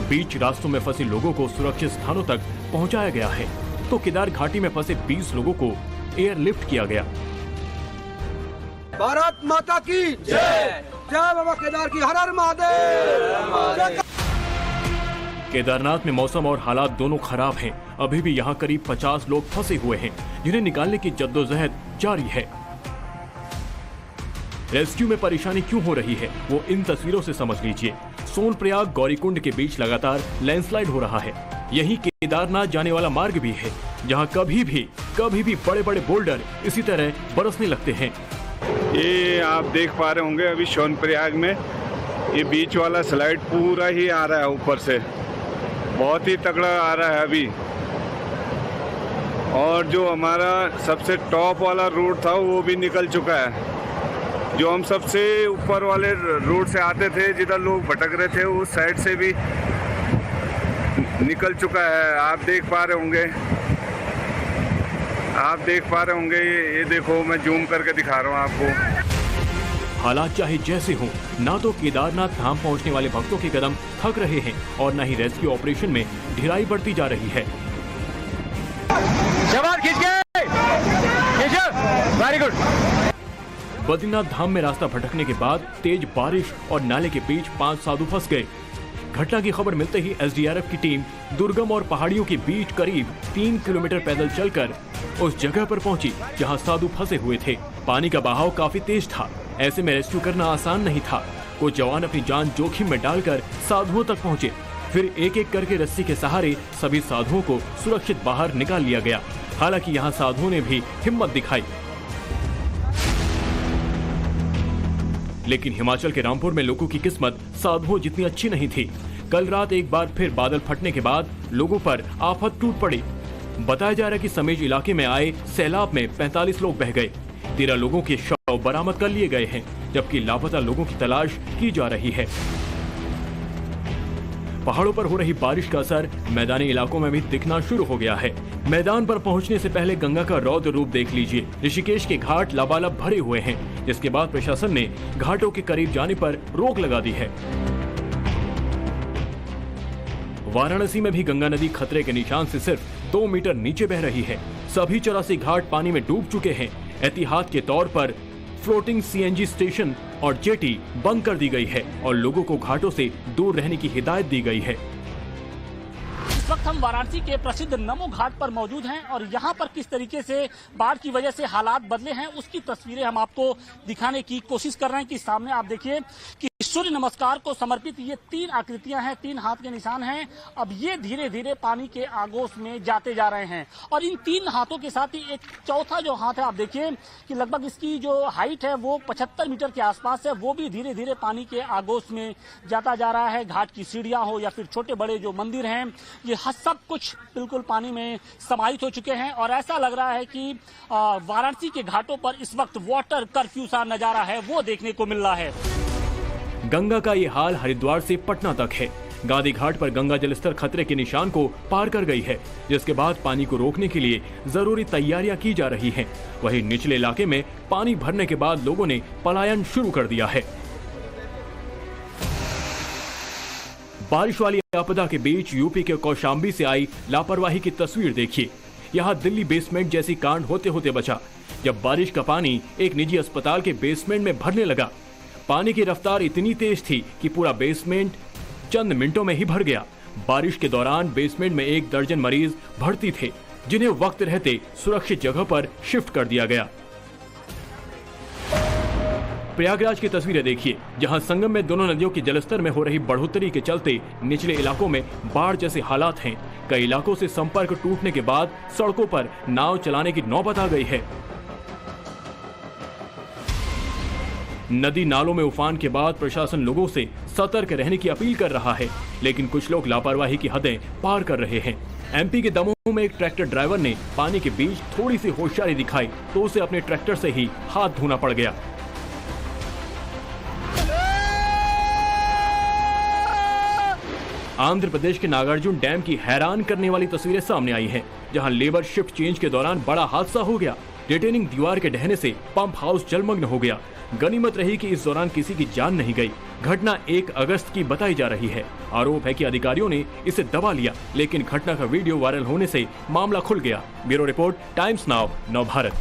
बीच रास्तों में फंसे लोगों को सुरक्षित स्थानों तक पहुंचाया गया है, तो केदार घाटी में फंसे 20 लोगों को एयरलिफ्ट किया गया। भारत माता की जय, जय बाबा केदार की हर हर महादेव। केदारनाथ में मौसम और हालात दोनों खराब हैं। अभी भी यहाँ करीब 50 लोग फंसे हुए हैं जिन्हें निकालने की जद्दोजहद जारी है। रेस्क्यू में परेशानी क्यों हो रही है वो इन तस्वीरों से समझ लीजिए। सोनप्रयाग गौरीकुंड के बीच लगातार लैंडस्लाइड हो रहा है। यही केदारनाथ जाने वाला मार्ग भी है जहां कभी भी बड़े बड़े बोल्डर इसी तरह बरसने लगते हैं। ये आप देख पा रहे होंगे अभी सोनप्रयाग में ये बीच वाला स्लाइड पूरा ही आ रहा है ऊपर से, बहुत ही तगड़ा आ रहा है अभी। और जो हमारा सबसे टॉप वाला रोड था वो भी निकल चुका है। जो हम सबसे ऊपर वाले रोड से आते थे जिधर लोग भटक रहे थे उस साइड से भी निकल चुका है। आप देख पा रहे होंगे ये देखो, मैं जूम करके दिखा रहा हूँ आपको। हालात चाहे जैसे हों, ना तो केदारनाथ धाम पहुंचने वाले भक्तों के कदम थक रहे हैं और न ही रेस्क्यू ऑपरेशन में ढिलाई बढ़ती जा रही है। Very good. बद्रीनाथ धाम में रास्ता भटकने के बाद तेज बारिश और नाले के बीच 5 साधु फंस गए। घटना की खबर मिलते ही एसडीआरएफ की टीम दुर्गम और पहाड़ियों के बीच करीब 3 किलोमीटर पैदल चलकर उस जगह पर पहुंची जहां साधु फंसे हुए थे। पानी का बहाव काफी तेज था, ऐसे में रेस्क्यू करना आसान नहीं था। कुछ जवान अपनी जान जोखिम में डालकर साधुओं तक पहुंचे। फिर एक एक करके रस्सी के सहारे सभी साधुओं को सुरक्षित बाहर निकाल लिया गया। हालांकि यहाँ साधुओं ने भी हिम्मत दिखाई, लेकिन हिमाचल के रामपुर में लोगों की किस्मत साधुओं जितनी अच्छी नहीं थी। कल रात एक बार फिर बादल फटने के बाद लोगों पर आफत टूट पड़ी। बताया जा रहा है कि समेज इलाके में आए सैलाब में 45 लोग बह गए। 13 लोगों के शव बरामद कर लिए गए हैं, जबकि लापता लोगों की तलाश की जा रही है। पहाड़ों पर हो रही बारिश का असर मैदानी इलाकों में भी दिखना शुरू हो गया है। मैदान पर पहुंचने से पहले गंगा का रौद्र रूप देख लीजिए। ऋषिकेश के घाट लबालब भरे हुए हैं, जिसके बाद प्रशासन ने घाटों के करीब जाने पर रोक लगा दी है। वाराणसी में भी गंगा नदी खतरे के निशान से सिर्फ 2 मीटर नीचे बह रही है। सभी 84 घाट पानी में डूब चुके हैं। एहतियात के तौर पर फ्लोटिंग सीएनजी स्टेशन और जेटी बंद कर दी गई है और लोगों को घाटों से दूर रहने की हिदायत दी गई है। इस वक्त हम वाराणसी के प्रसिद्ध नमो घाट पर मौजूद हैं और यहाँ पर किस तरीके से बाढ़ की वजह से हालात बदले हैं उसकी तस्वीरें हम आपको दिखाने की कोशिश कर रहे हैं। कि सामने आप देखिए कि सूर्य नमस्कार को समर्पित ये 3 आकृतियां हैं, 3 हाथ के निशान हैं। अब ये धीरे धीरे पानी के आगोश में जाते जा रहे हैं और इन 3 हाथों के साथ ही एक चौथा जो हाथ है, आप देखिए कि लगभग इसकी जो हाइट है वो 75 मीटर के आसपास है, वो भी धीरे धीरे पानी के आगोश में जाता जा रहा है। घाट की सीढ़ियां हो या फिर छोटे बड़े जो मंदिर हैं, ये सब कुछ बिल्कुल पानी में समाहित हो चुके हैं और ऐसा लग रहा है कि वाराणसी के घाटों पर इस वक्त वाटर कर्फ्यू सा नजारा है वो देखने को मिल रहा है। गंगा का ये हाल हरिद्वार से पटना तक है। गांधी घाट पर गंगा जलस्तर खतरे के निशान को पार कर गई है, जिसके बाद पानी को रोकने के लिए जरूरी तैयारियां की जा रही हैं। वहीं निचले इलाके में पानी भरने के बाद लोगों ने पलायन शुरू कर दिया है। बारिश वाली आपदा के बीच यूपी के कौशाम्बी से आई लापरवाही की तस्वीर देखिए। यहाँ दिल्ली बेसमेंट जैसी कांड होते होते बचा, जब बारिश का पानी एक निजी अस्पताल के बेसमेंट में भरने लगा। पानी की रफ्तार इतनी तेज थी कि पूरा बेसमेंट चंद मिनटों में ही भर गया। बारिश के दौरान बेसमेंट में 1 दर्जन मरीज भर्ती थे, जिन्हें वक्त रहते सुरक्षित जगह पर शिफ्ट कर दिया गया। प्रयागराज की तस्वीरें देखिए, जहां संगम में दोनों नदियों के जलस्तर में हो रही बढ़ोतरी के चलते निचले इलाकों में बाढ़ जैसे हालात हैं। कई इलाकों से संपर्क टूटने के बाद सड़कों पर नाव चलाने की नौबत आ गई है। नदी नालों में उफान के बाद प्रशासन लोगों से सतर्क रहने की अपील कर रहा है, लेकिन कुछ लोग लापरवाही की हदें पार कर रहे हैं। एमपी के दमोह में एक ट्रैक्टर ड्राइवर ने पानी के बीच थोड़ी सी होशियारी दिखाई तो उसे अपने ट्रैक्टर से ही हाथ धोना पड़ गया। आंध्र प्रदेश के नागार्जुन डैम की हैरान करने वाली तस्वीरें सामने आई हैं, जहां लेबर शिफ्ट चेंज के दौरान बड़ा हादसा हो गया। रिटेनिंग दीवार के ढहने से पंप हाउस जलमग्न हो गया। गनीमत रही कि इस दौरान किसी की जान नहीं गई। घटना 1 अगस्त की बताई जा रही है। आरोप है कि अधिकारियों ने इसे दबा लिया, लेकिन घटना का वीडियो वायरल होने से मामला खुल गया। ब्यूरो रिपोर्ट, टाइम्स नाउ, नव भारत।